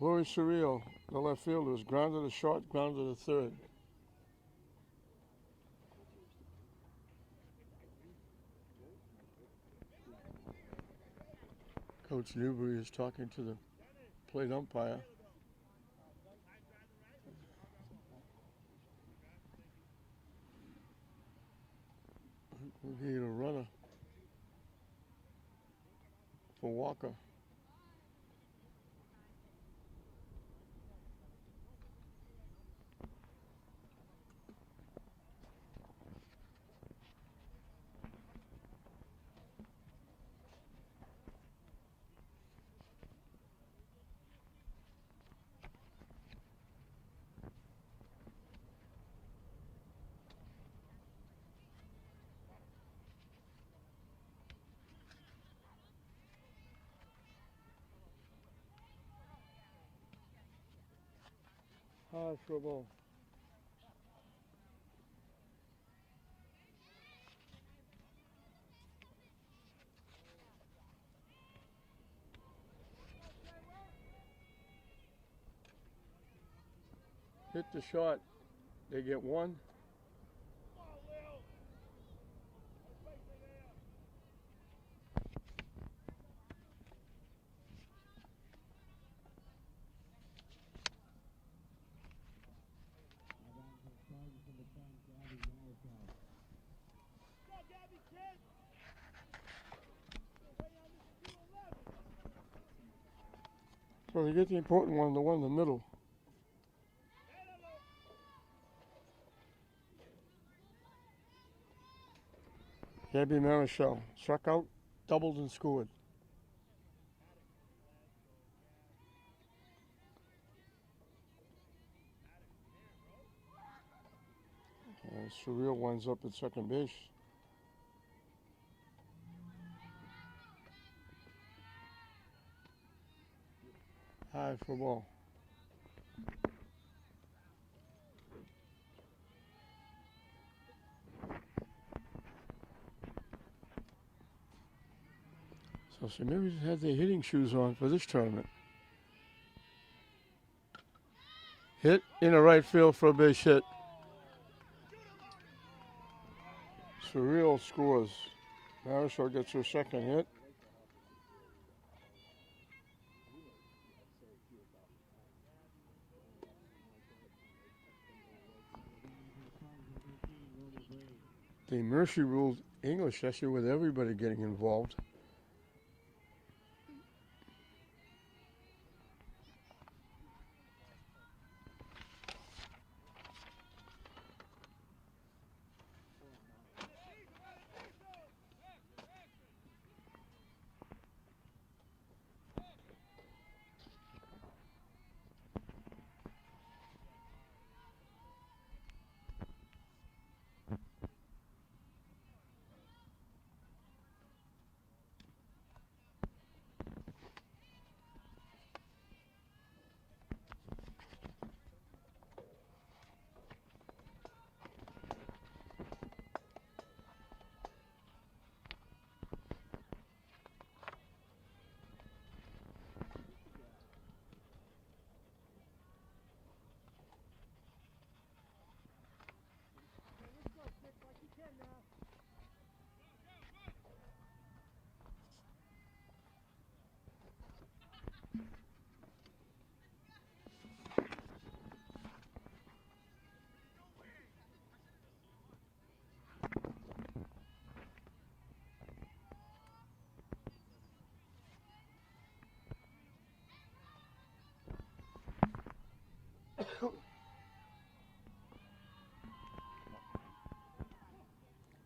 Lori Surreal, the left fielder, is grounded to short, grounded to third. Coach Newbury is talking to the plate umpire. We need a runner for Walker. Hard for a ball. Hit the shot. They get one. So they get the important one, the one in the middle. Gabby Marichal struck out, doubled and scored. Surreal winds up at second base. High for ball. So St. Mary's had their hitting shoes on for this tournament. Hit in the right field for a base hit. Surreal scores. Marichal gets her second hit. The Mercy ruled English session with everybody getting involved.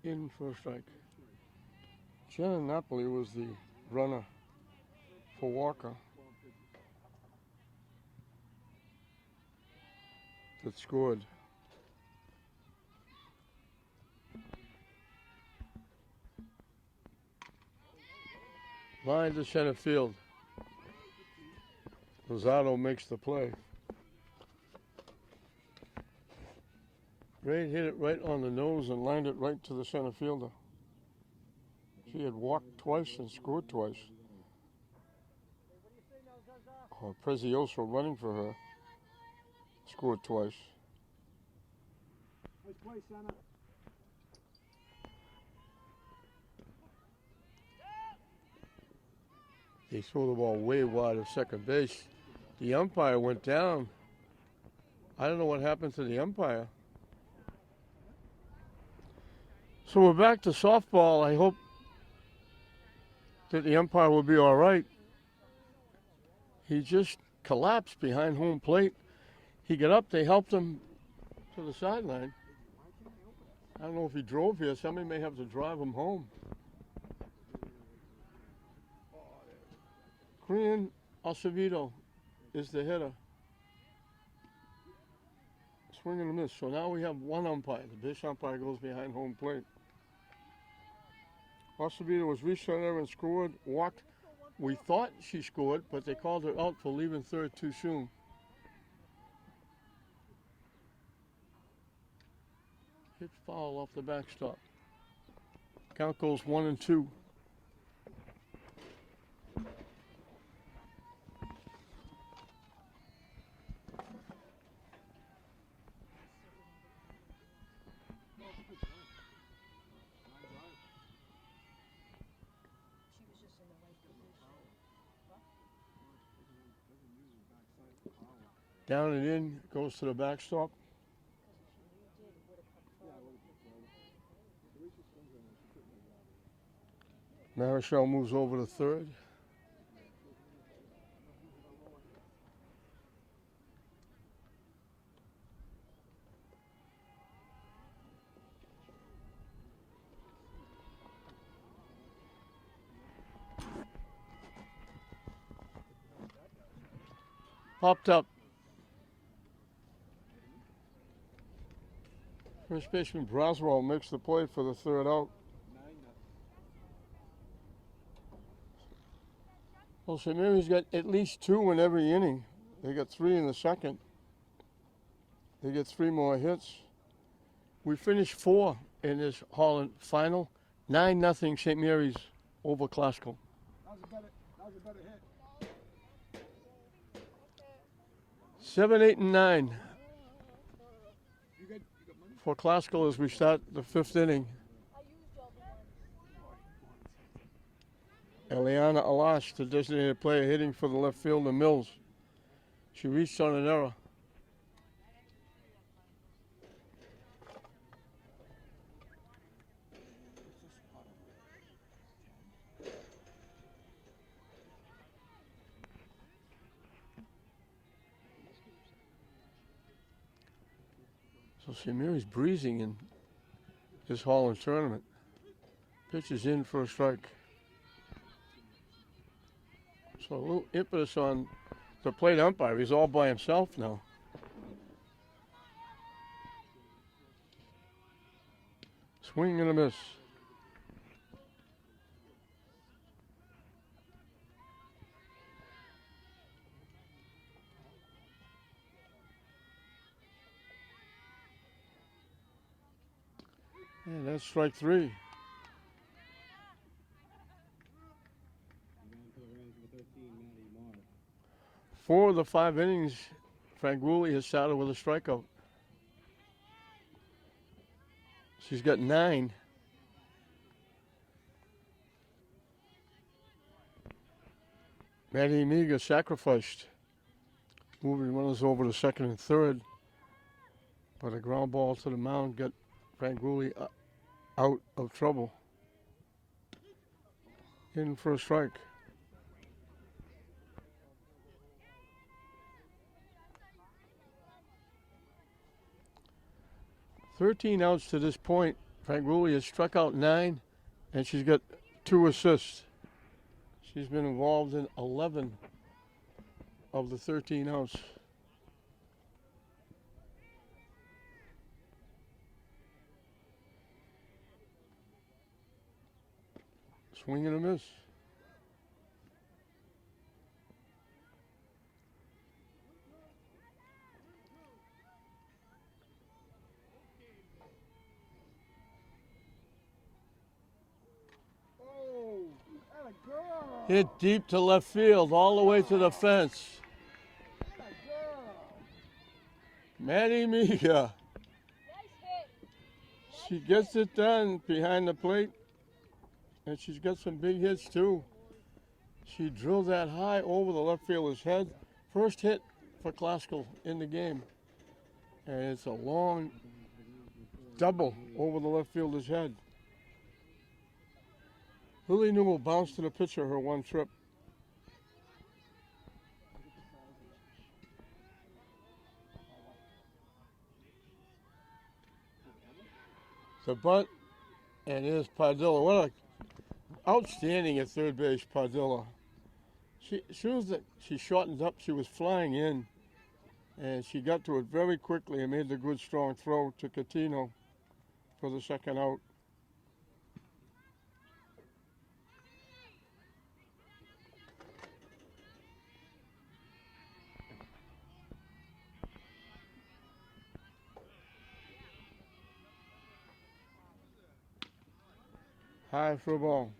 In for a strike. Shannon Napoli was the runner for Walker that scored. Line to center field. Rosado makes the play. Ray hit it right on the nose and lined it right to the center fielder. She had walked twice and scored twice. Prezioso running for her scored twice. Nice play, Santa. They threw the ball way wide of second base. The umpire went down. I don't know what happened to the umpire. So we're back to softball. I hope that the umpire will be all right. He just collapsed behind home plate. He got up, they helped him to the sideline. I don't know if he drove here. Somebody may have to drive him home. Korean Acevedo is the hitter. Swing and a miss. So now we have one umpire. The base umpire goes behind home plate. Acevedo was reached on there and scored, walked. We thought she scored, but they called her out for leaving third too soon. Hit foul off the backstop. Count goes 1-2. Down and in, goes to the backstop. Marichal moves over to third. Popped up. First baseman Braswell makes the play for the third out. Well, St. Mary's got at least 2 in every inning. They got 3 in the second. They get 3 more hits. We finished 4 in this Holland final. 9-0 St. Mary's over Classical. That was a better hit. 7, 8, and 9 You got money? for Classical as we start the 5th inning. Eliana Alash, the designated player, hitting for the left fielder Mills. She reached on an error. So St. Mary's breezing in this Holland tournament. Pitch is in for a strike. So a little impetus on the plate umpire. He's all by himself now. Swing and a miss. And that's strike 3. Four of the 5 innings, Franguli has started with a strikeout. She's got 9. Maddie Amiga sacrificed, moving runners over to second and third, but a ground ball to the mound got Franguli out of trouble. In for a strike. "13 outs to this point Frank Woolley has struck out 9, and she's got 2 assists. She's been involved in 11 of the 13 outs. Swing and a miss. Oh, that a girl. Hit deep to left field, all the way to the fence. That a girl. Maddie Mika. Nice hit. She gets it done behind the plate, and she's got some big hits too. She drilled that high over the left fielder's head. First hit for Classical in the game. And it's a long double over the left fielder's head. Lily Newell bounced to the pitcher her one trip. The bunt, and here's Padilla. What a outstanding at third base, Padilla. She shortened up, she was flying in, and she got to it very quickly and made the good strong throw to Catino for the second out. High for a ball.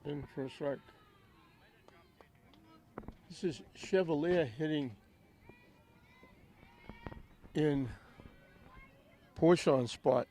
In for a strike. This is Chevalier hitting in Poisson's spot.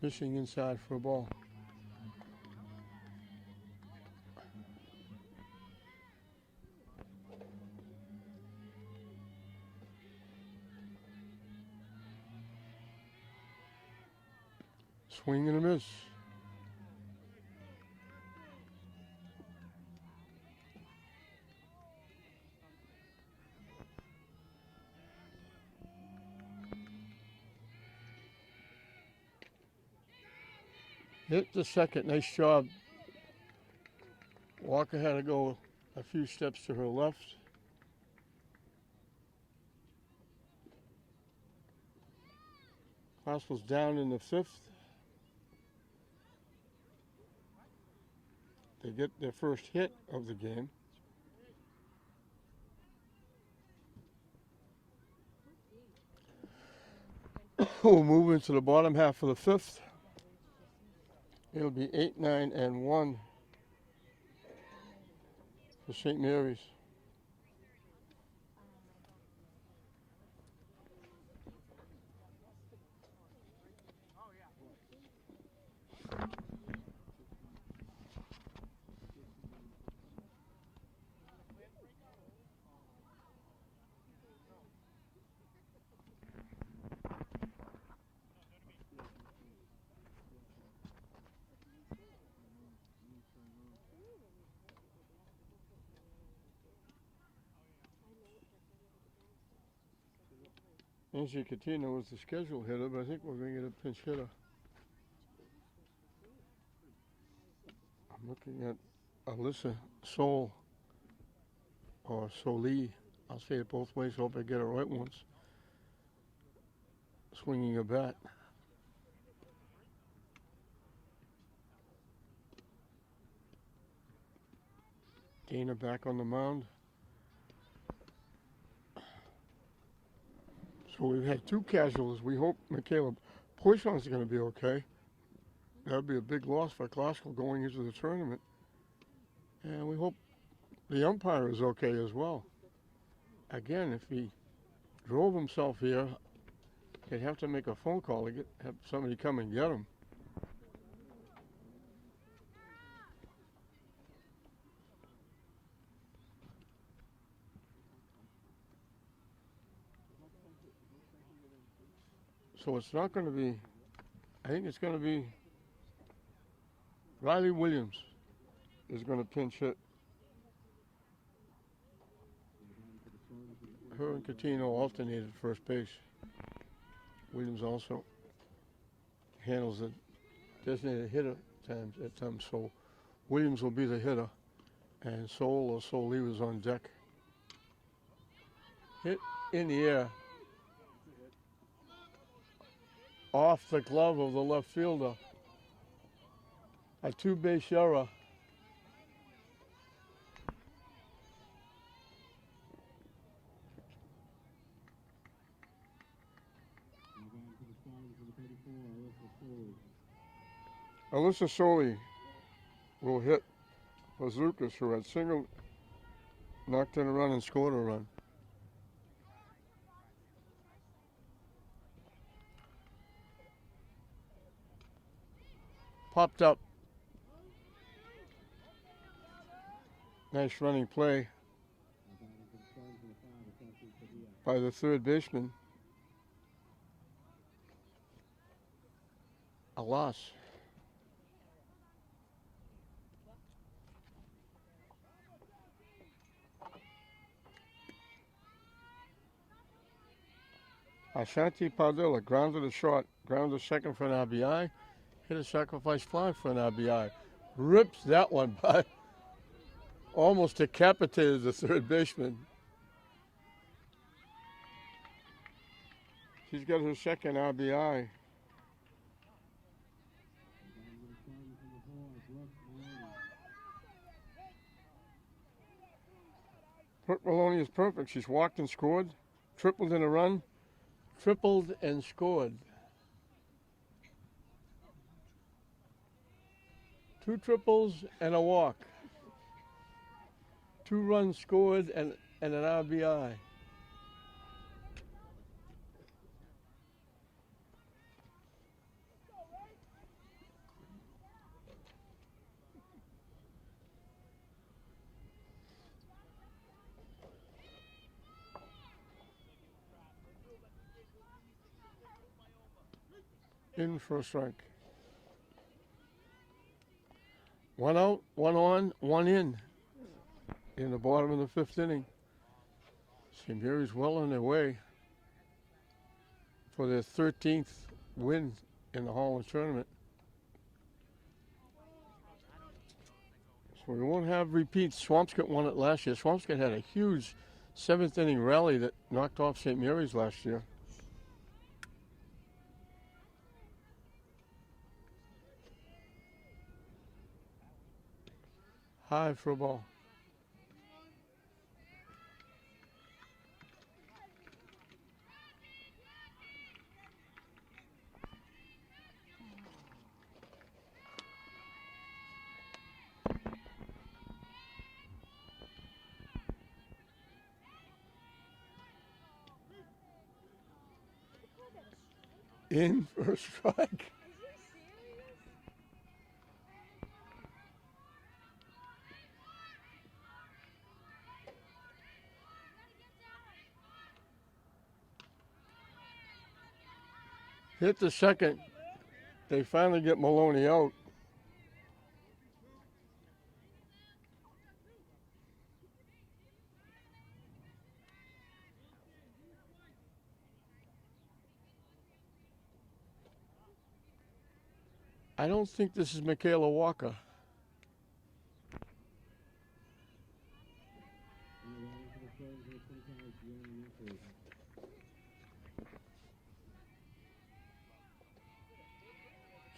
Fishing inside for a ball. Swing and a miss. Hit the second, nice job. Walker had to go a few steps to her left. Classical's down in the 5th. They get their first hit of the game. We'll move into the bottom half of the 5th. It'll be 8, 9, and 1 for St. Mary's. Nancy Catino was the scheduled hitter, but I think we're going to get a pinch hitter. I'm looking at Alyssa Sol, or Soli. I'll say it both ways, hope I get it right once. Swinging a bat. Dana back on the mound. So we've had 2 casualties. We hope Michaela Poisson's going to be okay. That would be a big loss for Classical going into the tournament. And we hope the umpire is okay as well. Again, if he drove himself here They'd have to make a phone call to have somebody come and get them. So it's not going to be, I think it's going to be Riley Williams is going to pinch hit. Her and Catino alternated first base. Williams also handles the designated hitter at times, so Williams will be the hitter, and Soul was on deck. Hit in the air off the glove of the left fielder. A two-base error. Alyssa Soley will hit for Zukas, who had single, knocked in a run and scored a run. Popped up. Nice running play by the third baseman. A loss. Ashanti Padilla grounded a short, grounded second for an RBI, hit a sacrifice fly for an RBI. Rips that one by, almost decapitated the third baseman. She's got her second RBI. Brooke Maloney is perfect. She's walked and scored, tripled in a run, tripled and scored. 2 triples and a walk. 2 runs scored and an RBI. In for a strike. 1 out, 1 on, 1 in the bottom of the 5th inning. St. Mary's well on their way for their 13th win in the Holland tournament. So we won't have repeats. Swampscott won it last year. Swampscott had a huge 7th inning rally that knocked off St. Mary's last year. High for a ball. In for a strike. Hit the second. They finally get Maloney out. I don't think this is Michaela Walker.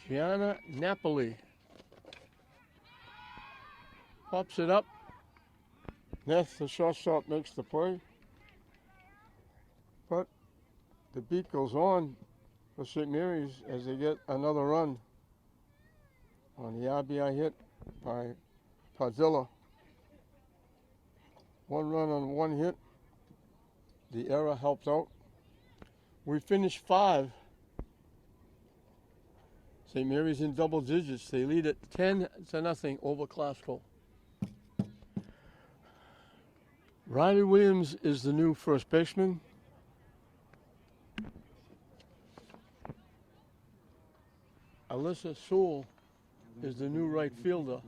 Gianna Napoli pops it up. Neth, the shortstop, makes the play. But the beat goes on for St. Mary's as they get another run on the RBI hit by Padilla. 1 run on 1 hit. The error helped out. We finished 5. St. Mary's in double digits. They lead at 10-0 over Glasgow. Riley Williams is the new first baseman. Alyssa Sewell is the new right fielder.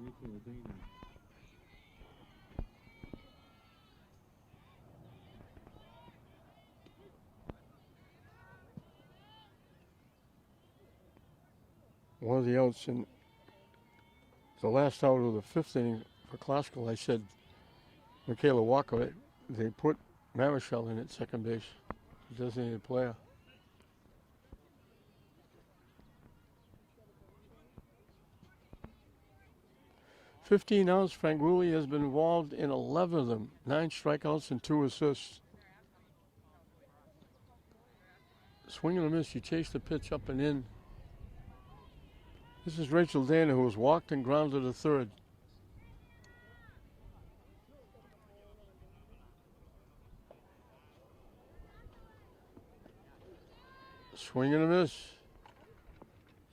One of the outs in the last out of the 5th inning for Glasgow, I said Michaela Walker. They put Marichal in at second base, designated player. "15 outs, Frank Woolley has been involved in 11 of them, 9 strikeouts and 2 assists. Swing and a miss, he chased the pitch up and in. This is Rachel Dana, who was walked and grounded to third. Swing and a miss.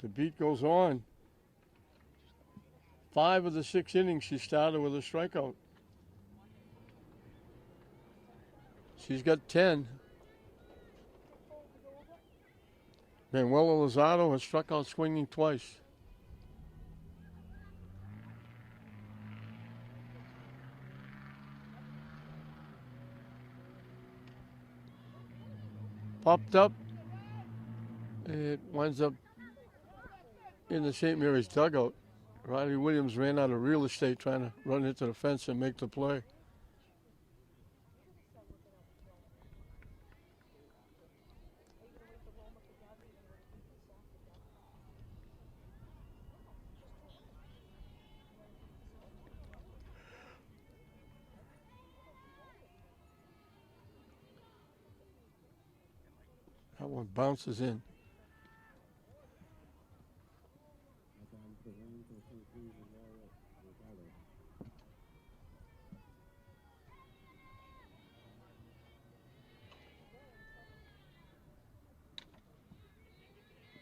The beat goes on. 5 of the 6 innings she started with a strikeout. She's got 10. Manuela Lozado has struck out swinging twice. Popped up. It winds up in the St. Mary's dugout. Riley Williams ran out of real estate trying to run into the fence and make the play. That one bounces in.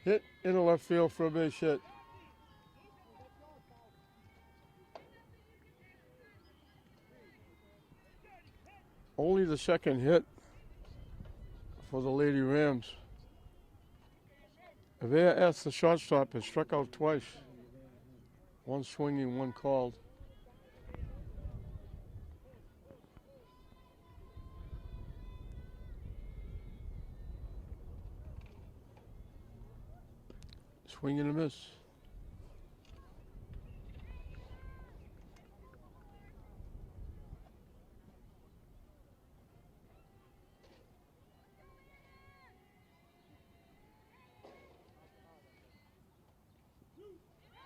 Hit in the left field for a base hit. Only the second hit for the Lady Rams. Avea S., the shortstop, has struck out twice. 1 swinging, 1 called. Swing and a miss.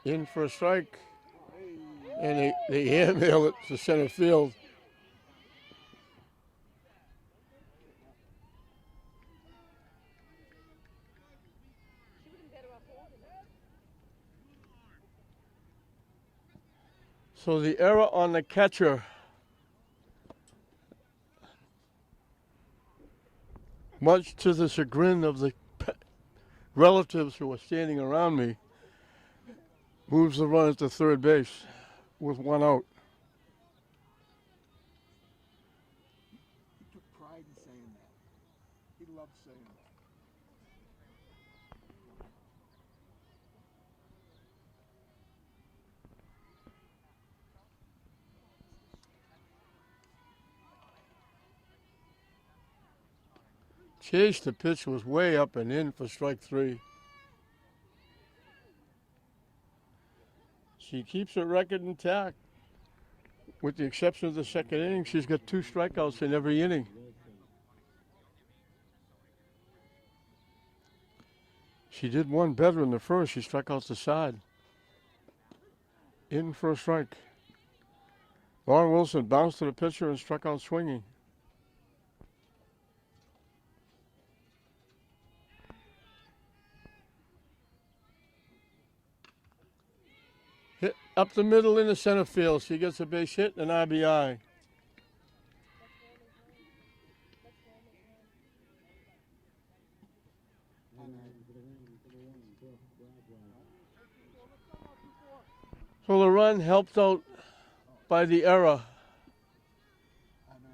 In for a strike. And they handmail it to center field. So the error on the catcher, much to the chagrin of the relatives who are standing around me, moves the runner to third base with 1 out. He took pride in saying that. He loved saying that. Chase, the pitch was way up and in for strike 3. She keeps her record intact. With the exception of the second inning, she's got 2 strikeouts in every inning. She did one better in the first. She struck out the side. In for a strike. Lauren Wilson bounced to the pitcher and struck out swinging. Hit up the middle in the center field. She gets a base hit and an RBI. So the run helped out by the error. I man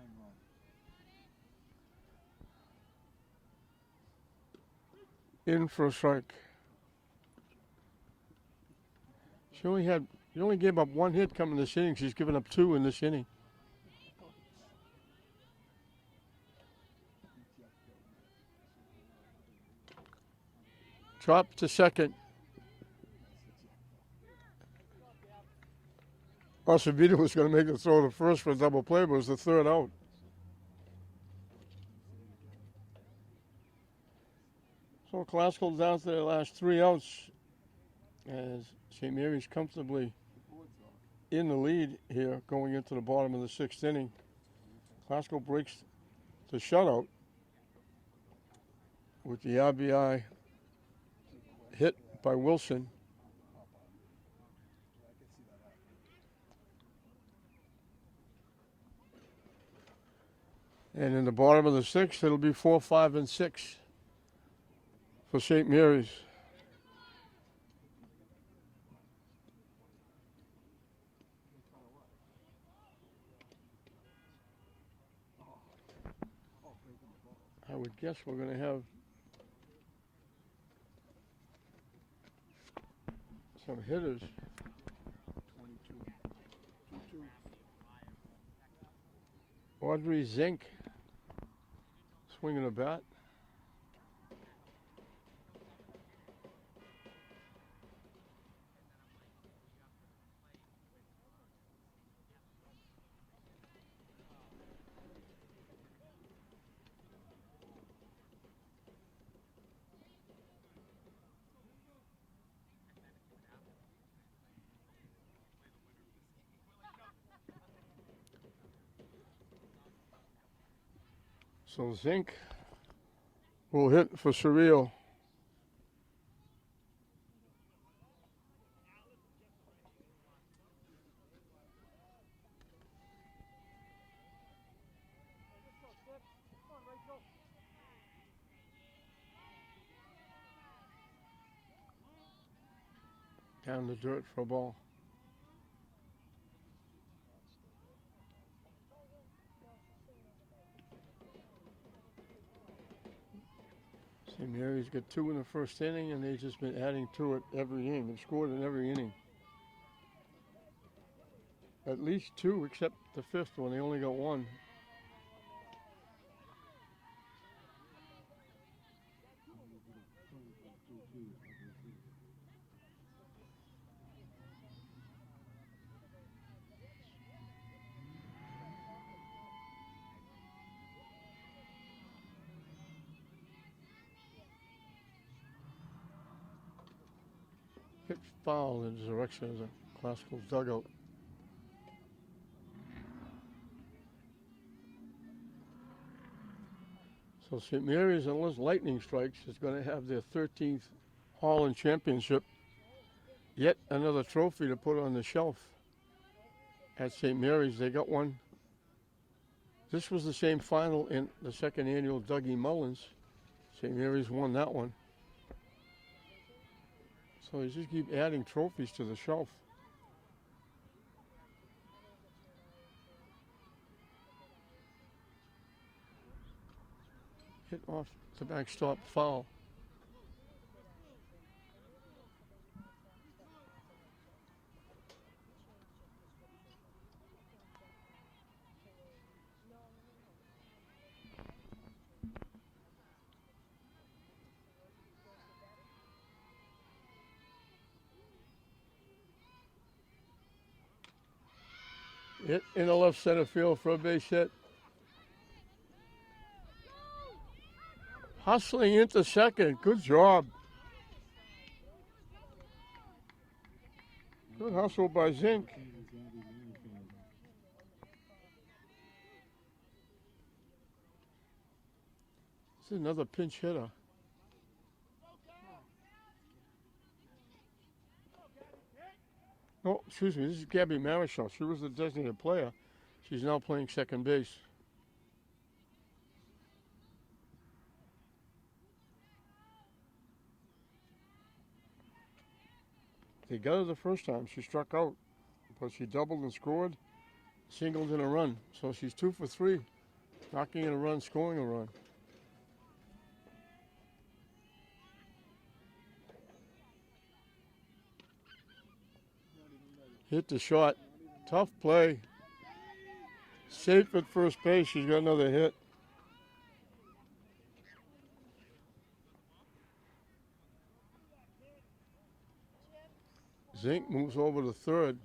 run. In for a strike. She only gave up one hit coming this inning. She's given up two in this inning. Drop to second. Acevedo was going to make the throw to first for a double play, but it was the third out. So Classical down to their last three outs as St. Mary's comfortably in the lead here going into the bottom of the sixth inning. Classical breaks the shutout with the RBI hit by Wilson. And in the bottom of the sixth, it'll be 4, 5, and 6 for St. Mary's. I would guess we're going to have some hitters. 22. 2-2. Audrey Zink swinging a bat. So Zink will hit for Surreal. Down the dirt for a ball. St. Mary's got two in the first inning, and they've just been adding to it every inning. They've scored in every inning. At least two, except the fifth one. They only got one. Hit foul in the direction of the Classical dugout. So St. Mary's, unless lightning strikes, is going to have their 13th Holland championship. Yet another trophy to put on the shelf at St. Mary's. They got one. This was the same final in the second annual Dougie Mullins. St. Mary's won that one. So they just keep adding trophies to the shelf. Hit off the backstop foul. Hit in the left center field for a base hit. Hustling into second. Good job. Good hustle by Zink. This is another pinch hitter. Oh, excuse me, this is Gabby Marichal. She was the designated player. She's now playing second base. They got her the first time. She struck out, but she doubled and scored, singled and a run. So she's 2 for 3, knocking in a run, scoring a run. Hit the shot. Tough play. Safe at first base. She's got another hit. Zink moves over to third.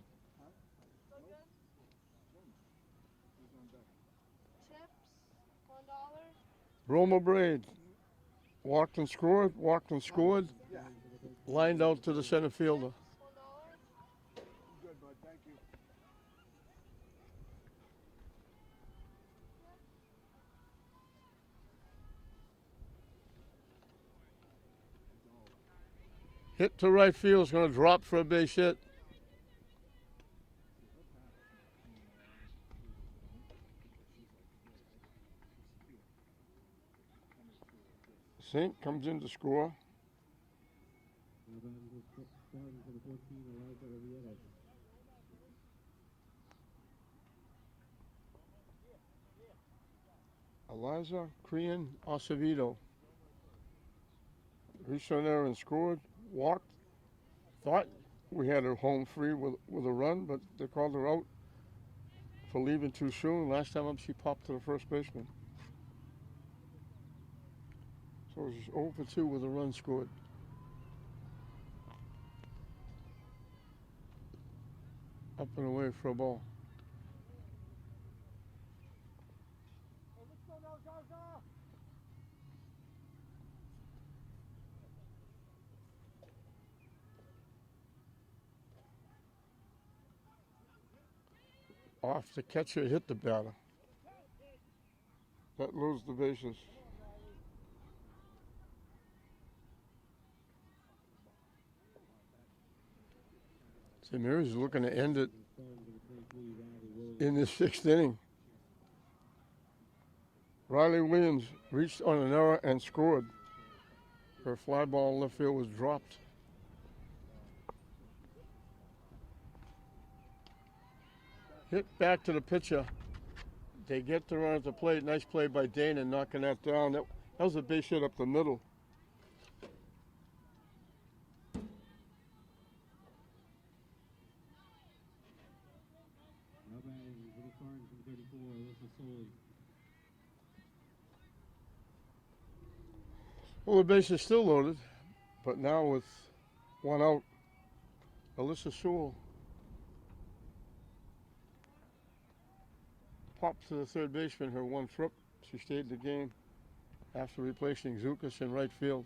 Roma Braid. Walked and scored. Walked and scored. Lined out to the center fielder. Good, bud. Thank you. Hit to right field. Is going to drop for a base hit. Zink comes in to score. Eliza Crean Acevedo reached on there and scored, walked, thought we had her home free with a run, but they called her out for leaving too soon. Last time up she popped to the first baseman. So she's 0 for 2 with a run scored. Up and away for a ball. Off the catcher, hit the batter. That loads the bases. St. Mary's is looking to end it in the 6th inning. Riley Williams reached on an error and scored. Her fly ball in left field was dropped. Hit back to the pitcher. They get the run at the plate. Nice play by Dana knocking that down. That was a base hit up the middle. Well, the base is still loaded, but now with one out, Alyssa Sewell popped to the third baseman, her one trip. She stayed in the game after replacing Zukas in right field.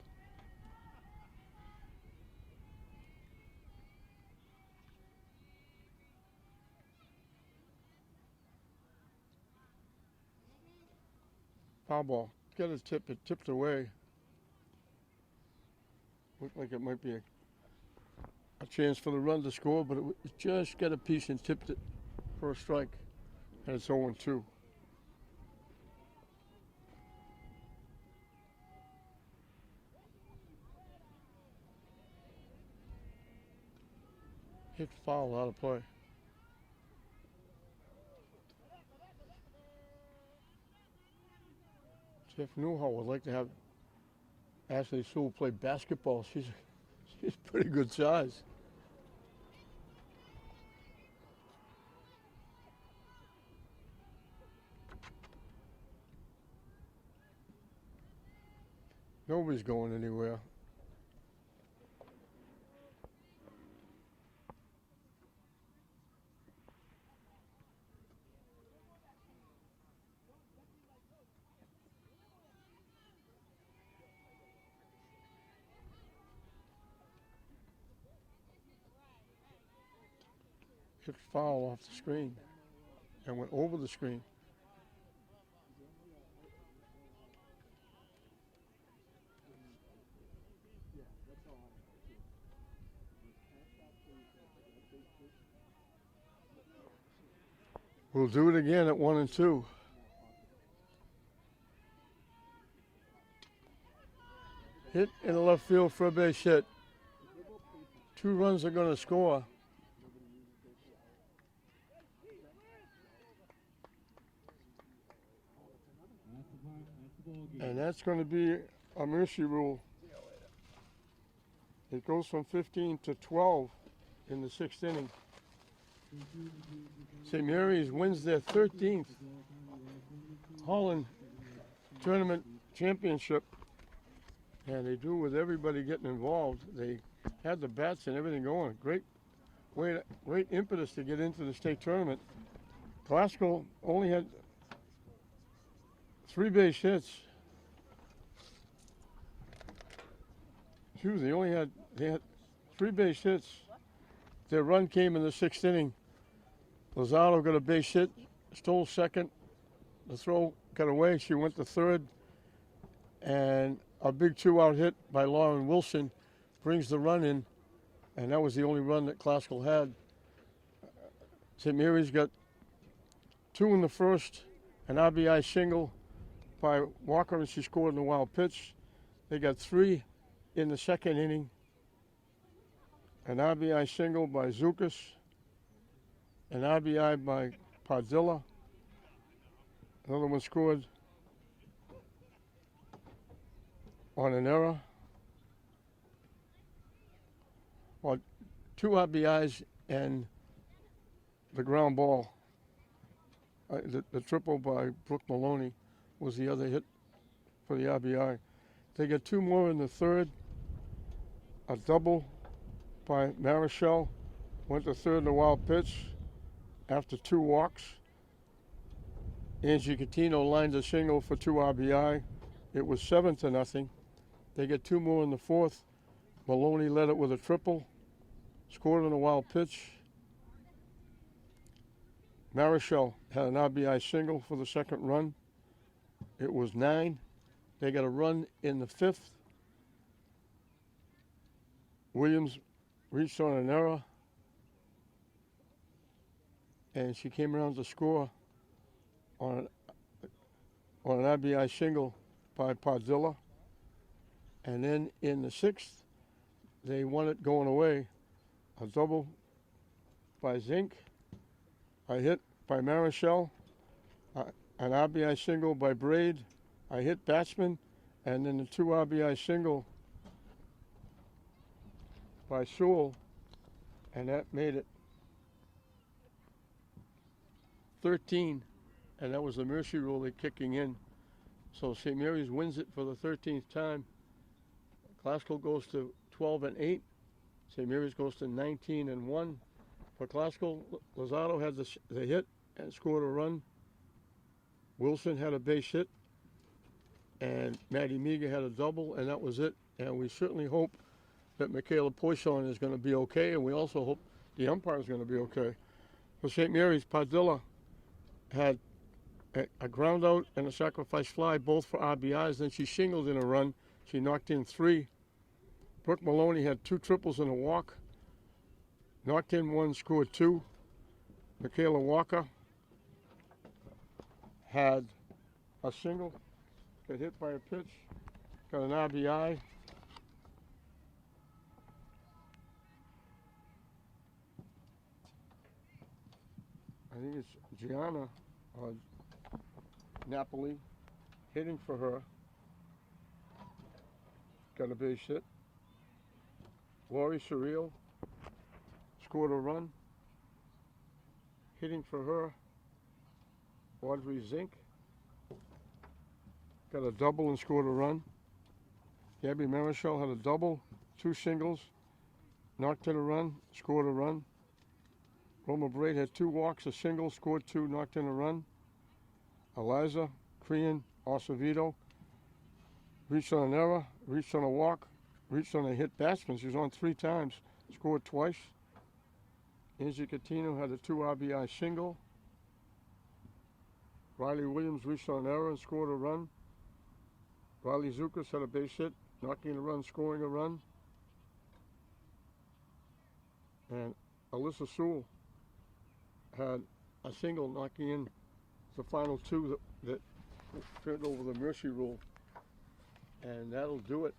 Foul ball. Got a tip, it tipped away. Looked like it might be a chance for the run to score, but it just got a piece and tipped it for a strike. And it's 0-2. Hit foul out of play. Jeff Newhall would like to have Ashley Sewell play basketball. She's pretty good size. Nobody's going anywhere. Hit foul off the screen and went over the screen. We'll do it again at 1-2. Hit in the left field for a base hit. 2 runs are going to score. And that's going to be a mercy rule. It goes from 15 to 12 in the 6th inning. St. Mary's wins their 13th Holland tournament championship, and they do with everybody getting involved. They had the bats and everything going. Great impetus to get into the state tournament. Glasgow only had 3 base hits. They had 3 base hits. Their run came in the 6th inning. Lozado got a base hit, stole second. The throw got away. She went to third. And a big 2-out hit by Lauren Wilson brings the run in. And that was the only run that Classical had. St. Mary's got 2 in the first, an RBI single by Walker, and she scored in the wild pitch. They got 3 in the 2nd inning. An RBI single by Zukas, an RBI by Padilla. Another one scored on an error. Well, 2 RBIs and the ground ball. The triple by Brooke Maloney was the other hit for the RBI. They get 2 more in the 3rd. A double by Marichelle, went to third in the wild pitch after 2 walks. Angie Catino lined a single for 2 RBI. It was 7-0. They get 2 more in the 4th. Maloney led it with a triple, scored on a wild pitch. Marichelle had an RBI single for the 2nd run. It was 9. They got a run in the 5th. Williams reached on an error, and she came around to score on an RBI single by Padilla. And then in the 6th, they won it going away. A double by Zink, a hit by Marichelle, an RBI single by Braid, a hit batsman, and then the 2 RBI single by Sewell, and that made it 13, and that was the mercy rule kicking in. So St. Mary's wins it for the 13th time. Glasgow goes to 12-8. St. Mary's goes to 19-1. For Glasgow, Lozado had the hit and scored a run. Wilson had a base hit, and Maddie Meager had a double, and that was it. And we certainly hope that Michaela Poisson is going to be okay, and we also hope the umpire is going to be okay. For St. Mary's, Padilla had a ground out and a sacrifice fly, both for RBIs. Then she singled in a run. She knocked in 3. Brooke Maloney had 2 triples and a walk. Knocked in 1, scored 2. Michaela Walker had a single, got hit by a pitch, got an RBI. I think it's Gianna Napoli hitting for her. Got a base hit. Lori Surreal scored a run. Hitting for her, Audrey Zink got a double and scored a run. Gabby Marichelle had a double, 2 singles, knocked in a run, scored a run. Roma Braid had 2 walks, a single, scored 2, knocked in a run. Eliza Crean Acevedo reached on an error, reached on a walk, reached on a hit batsman. She was on 3 times, scored twice. Angie Catino had a 2 RBI single. Riley Williams reached on an error and scored a run. Riley Zukas had a base hit, knocking a run, scoring a run. And Alyssa Sewell had a single, knocking in the final 2 that turned over the mercy rule. And that'll do it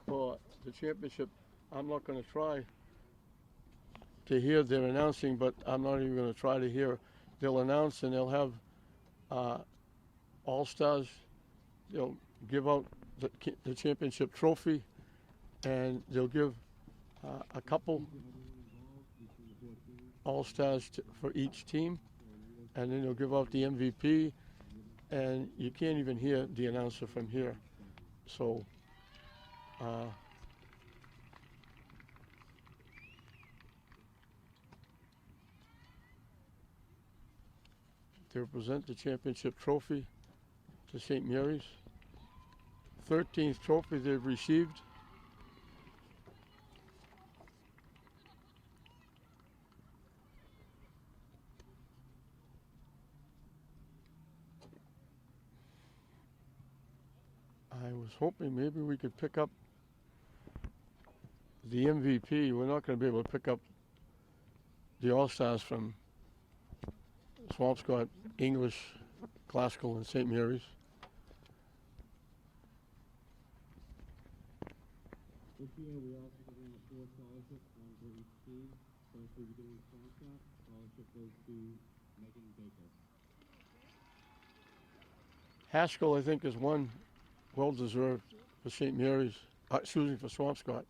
for the championship. I'm not going to try to hear their announcing, but I'm not even going to try to hear. They'll announce and they'll have all-stars. They'll give out the championship trophy, and they'll give a couple all-stars for each team, and then they'll give out the MVP, and you can't even hear the announcer from here. So they'll present the championship trophy to St. Mary's. 13th trophy they've received. I was hoping maybe we could pick up the MVP. We're not going to be able to pick up the All-Stars from Swampscott, English, Classical, and St. Mary's. This year we also giving out 4 scholarships, one for each team. First we'll be doing Swampscott. Scholarship goes to Megan Baker. Haskell, I think, is one well-deserved for St. Mary's, excuse me, for Swampscott.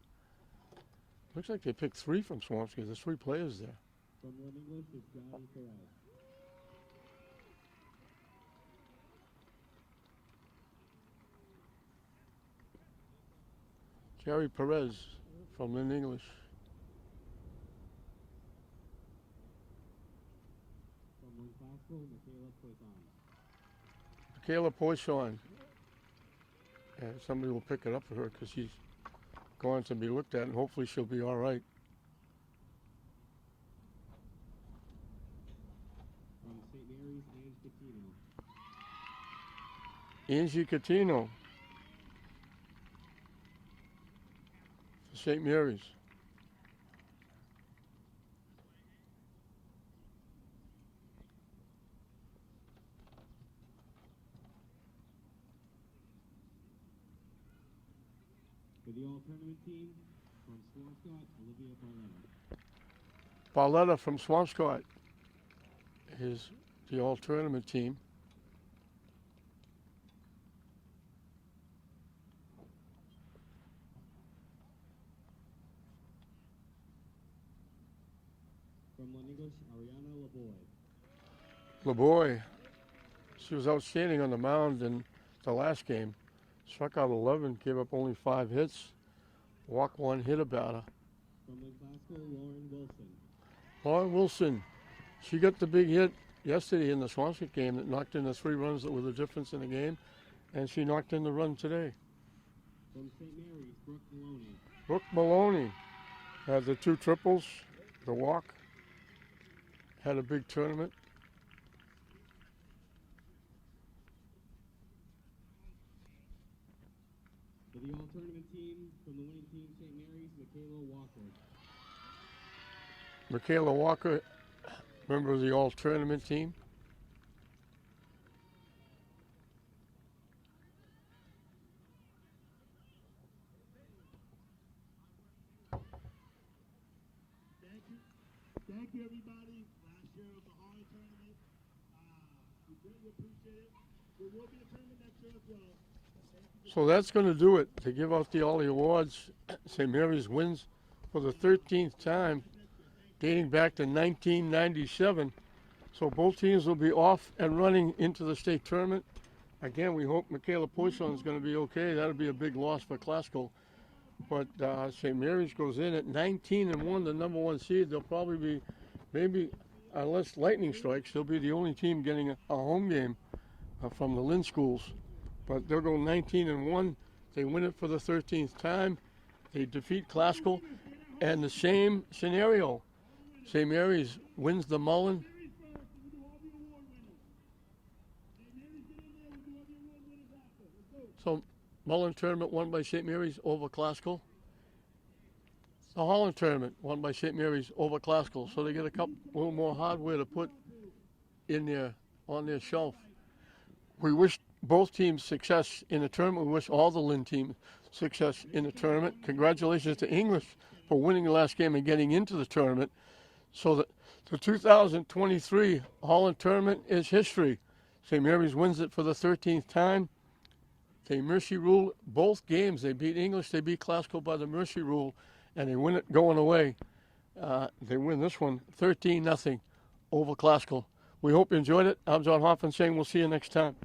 Looks like they picked 3 from Swampscott. There's 3 players there. From Lynn English is Johnny Perez. Jerry Perez from Lynn English. From Lynn Classical, Michaela Poisson. Michaela Poisson. And somebody will pick it up for her because she's going to be looked at, and hopefully she'll be all right. From St. Mary's, Angie Catino. Angie Catino for St. Mary's. For the all-tournament team, from Swampscott, Olivia Barletta. Barletta from Swampscott is the all-tournament team. From Lynn English, Ariana Lavoie. LeBoy, she was outstanding on the mound in the last game. Struck out 11, gave up only 5 hits. Walked 1, hit a batter. From Lynn Classical, Lauren Wilson. Lauren Wilson, she got the big hit yesterday in the Swansea game that knocked in the 3 runs that were the difference in the game, and she knocked in the run today. From St. Mary's, Brooke Maloney. Brooke Maloney had the 2 triples, the walk, had a big tournament. For the all-tournament team, from the winning team, St. Mary's, Michaela Walker. Michaela Walker, member of the all-tournament team. Thank you, everybody. Last year was a Holland tournament. We greatly appreciate it. There will be a tournament next year as well. So that's going to do it to give out all the awards. St. Mary's wins for the 13th time, dating back to 1997. So both teams will be off and running into the state tournament. Again, we hope Michaela Poisson is going to be okay. That'll be a big loss for Classical. But St. Mary's goes in at 19-1, the number 1 seed. They'll probably be, maybe, unless lightning strikes, they'll be the only team getting a home game from the Lynn schools. But they'll go 19-1. They win it for the 13th time. They defeat Classical. And the same scenario. St. Mary's wins the Mullen. So Mullen tournament won by St. Mary's over Classical. The Holland tournament won by St. Mary's over Classical. So they get a little more hardware to put in there on their shelf. We wish both teams success in the tournament. We wish all the Lynn teams success in the tournament. Congratulations to English for winning the last game and getting into the tournament. So the 2023 Holland tournament is history. St. Mary's wins it for the 13th time. They mercy rule both games. They beat English, they beat Classical by the mercy rule, and they win it going away. They win this one 13-0 over Classical. We hope you enjoyed it. I'm John Hoffman saying we'll see you next time.